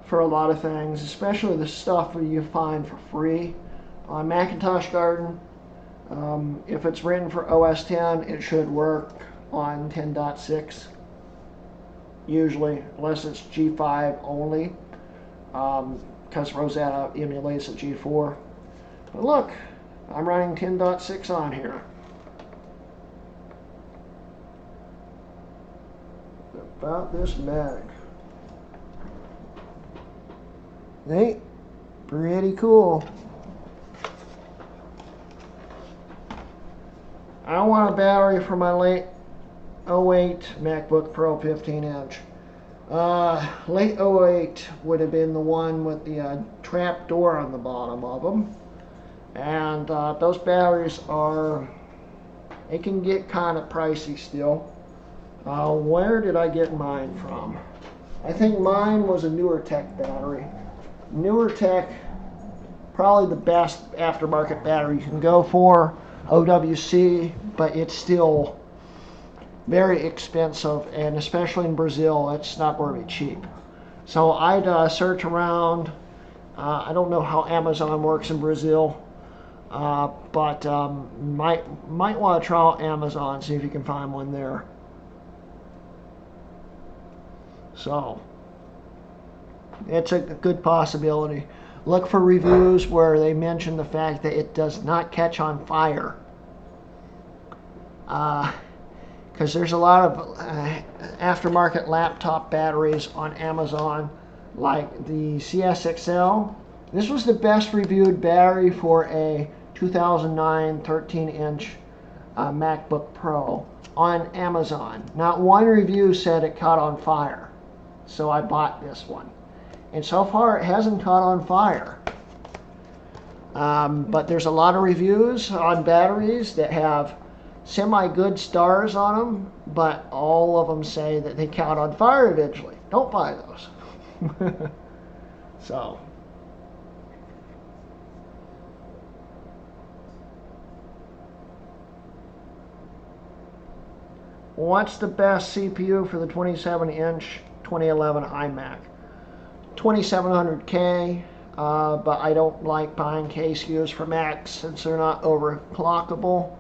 for a lot of things, especially the stuff that you find for free on Macintosh Garden. If it's written for OS X, it should work on 10.6, usually, unless it's G5 only, because Rosetta emulates a G4. But look, I'm running 10.6 on here. About this Mac. Hey, pretty cool. I want a battery for my late 08 MacBook Pro 15-inch. Late 08 would have been the one with the trap door on the bottom of them. And those batteries it can get kind of pricey still. Where did I get mine from? I think mine was a Newer Tech battery. Newer Tech, probably the best aftermarket battery you can go for. OWC, but it's still very expensive, and especially in Brazil, it's not going to be cheap. So I'd search around. I don't know how Amazon works in Brazil, but might want to try out Amazon, see if you can find one there. So it's a good possibility. Look for reviews where they mention the fact that it does not catch on fire. Because there's a lot of aftermarket laptop batteries on Amazon, like the CSXL. This was the best reviewed battery for a 2009 13-inch MacBook Pro on Amazon. Not one review said it caught on fire. So I bought this one. And so far it hasn't caught on fire. But there's a lot of reviews on batteries that have semi-good stars on them, but all of them say that they caught on fire eventually. Don't buy those. So. What's the best CPU for the 27-inch 2011 iMac? 2700K, but I don't like buying K SKUs for Macs since they're not overclockable.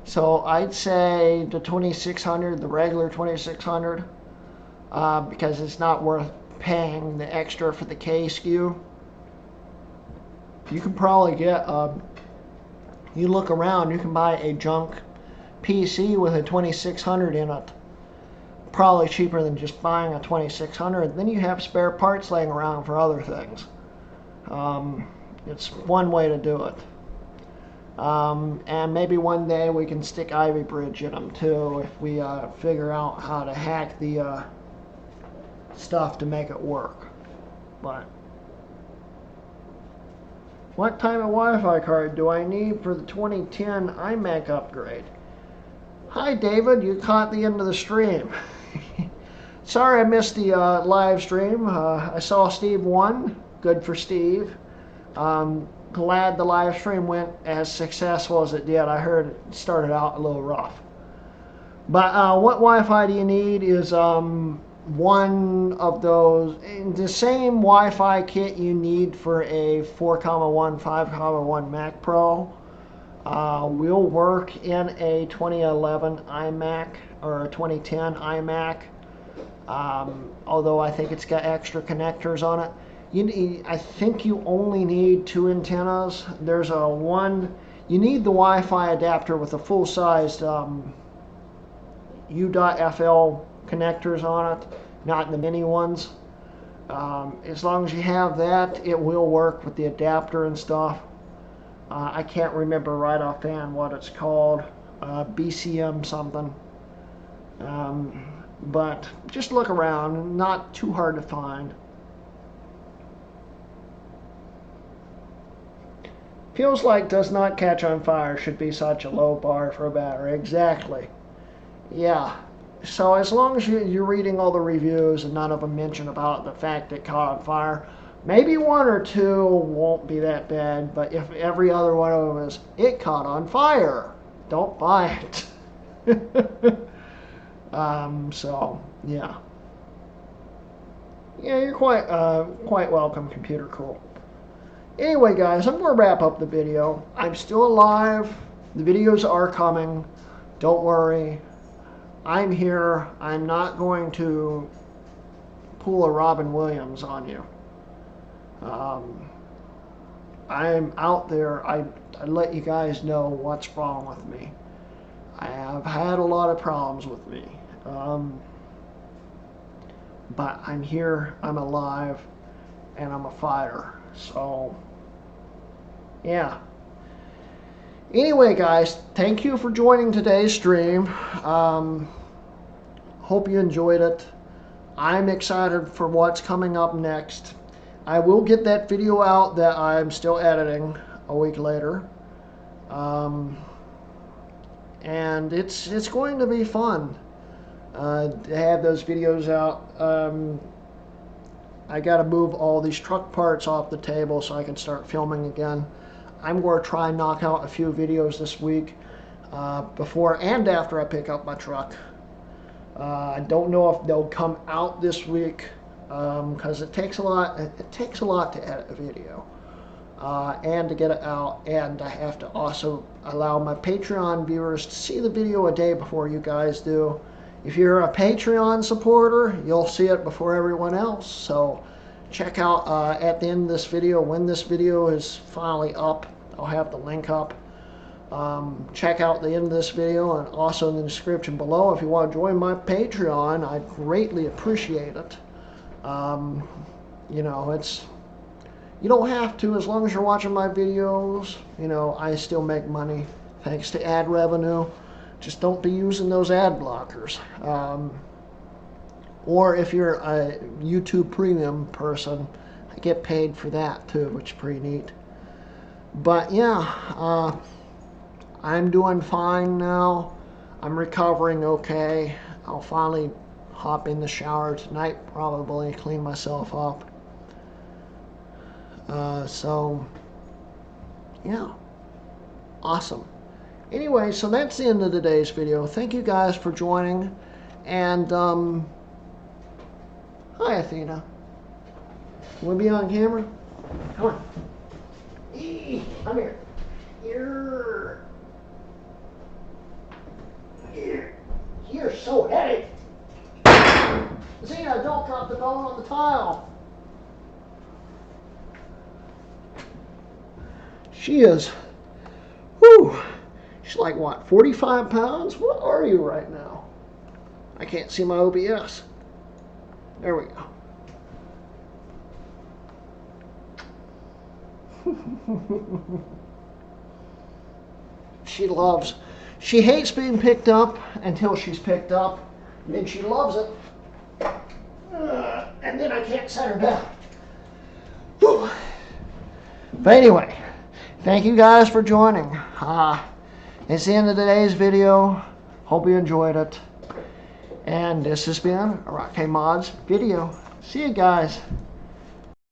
So I'd say the 2600, the regular 2600, because it's not worth paying the extra for the K SKU. You can probably get, you look around, you can buy a junk PC with a 2600 in it. Probably cheaper than just buying a 2600. Then you have spare parts laying around for other things. It's one way to do it. And maybe one day we can stick Ivy Bridge in them too, if we figure out how to hack the stuff to make it work. But what type of Wi-Fi card do I need for the 2010 iMac upgrade? Hi David, you caught the end of the stream. sorry I missed the live stream. I saw Steve won. Good for Steve. Glad the live stream went as successful as it did. I heard it started out a little rough. But what Wi-Fi do you need is one of those, the same Wi-Fi kit you need for a 4.1, 5.1 Mac Pro will work in a 2011 iMac or a 2010 iMac, although I think it's got extra connectors on it. I think you only need 2 antennas. There's you need the Wi-Fi adapter with a full-sized U.FL connectors on it, not the mini ones. As long as you have that, it will work with the adapter and stuff. I can't remember right offhand what it's called, BCM something. But just look around, not too hard to find. Feels like does not catch on fire should be such a low bar for a battery. Exactly. Yeah. So as long as you're reading all the reviews and none of them mention about the fact it caught on fire, maybe 1 or 2 won't be that bad, but if every other one of them is, it caught on fire, don't buy it. So, yeah. Yeah, you're quite welcome, Computer Cool. Anyway, guys, I'm going to wrap up the video. I'm still alive. The videos are coming. Don't worry. I'm here. I'm not going to pull a Robin Williams on you. I'm out there. I let you guys know what's wrong with me. I have had a lot of problems with me. But I'm here. I'm alive. And I'm a fighter. So, yeah. Anyway, guys, thank you for joining today's stream. Hope you enjoyed it. I'm excited for what's coming up next. I will get that video out that I'm still editing a week later. And it's going to be fun to have those videos out. I got to move all these truck parts off the table so I can start filming again. I'm going to try and knock out a few videos this week before and after I pick up my truck. I don't know if they'll come out this week because it takes a lot. It takes a lot to edit a video and to get it out, and I have to also allow my Patreon viewers to see the video a day before you guys do. If you're a Patreon supporter, you'll see it before everyone else. So check out at the end of this video, when this video is finally up, I'll have the link up. Check out the end of this video and also in the description below if you want to join my Patreon. I'd greatly appreciate it. You know, you don't have to as long as you're watching my videos. You know, I still make money thanks to ad revenue. Just don't be using those ad blockers. Or if you're a YouTube Premium person, I get paid for that too, which is pretty neat. But yeah, I'm doing fine now. I'm recovering okay. I'll finally hop in the shower tonight, probably clean myself up. So, yeah, awesome. Anyway, so that's the end of today's video. Thank you guys for joining. And, hi, Athena. You want to be on camera? Come on. Come here. You're so heavy. Xena, don't drop the bone on the tile. She is, whew, she's like what, 45 pounds? What are you right now? I can't see my OBS. There we go. She hates being picked up until she's picked up. And then she loves it. And then I can't set her down. Whew. But anyway, thank you guys for joining. It's the end of today's video. Hope you enjoyed it. And this has been a Rock Mods video. See you guys.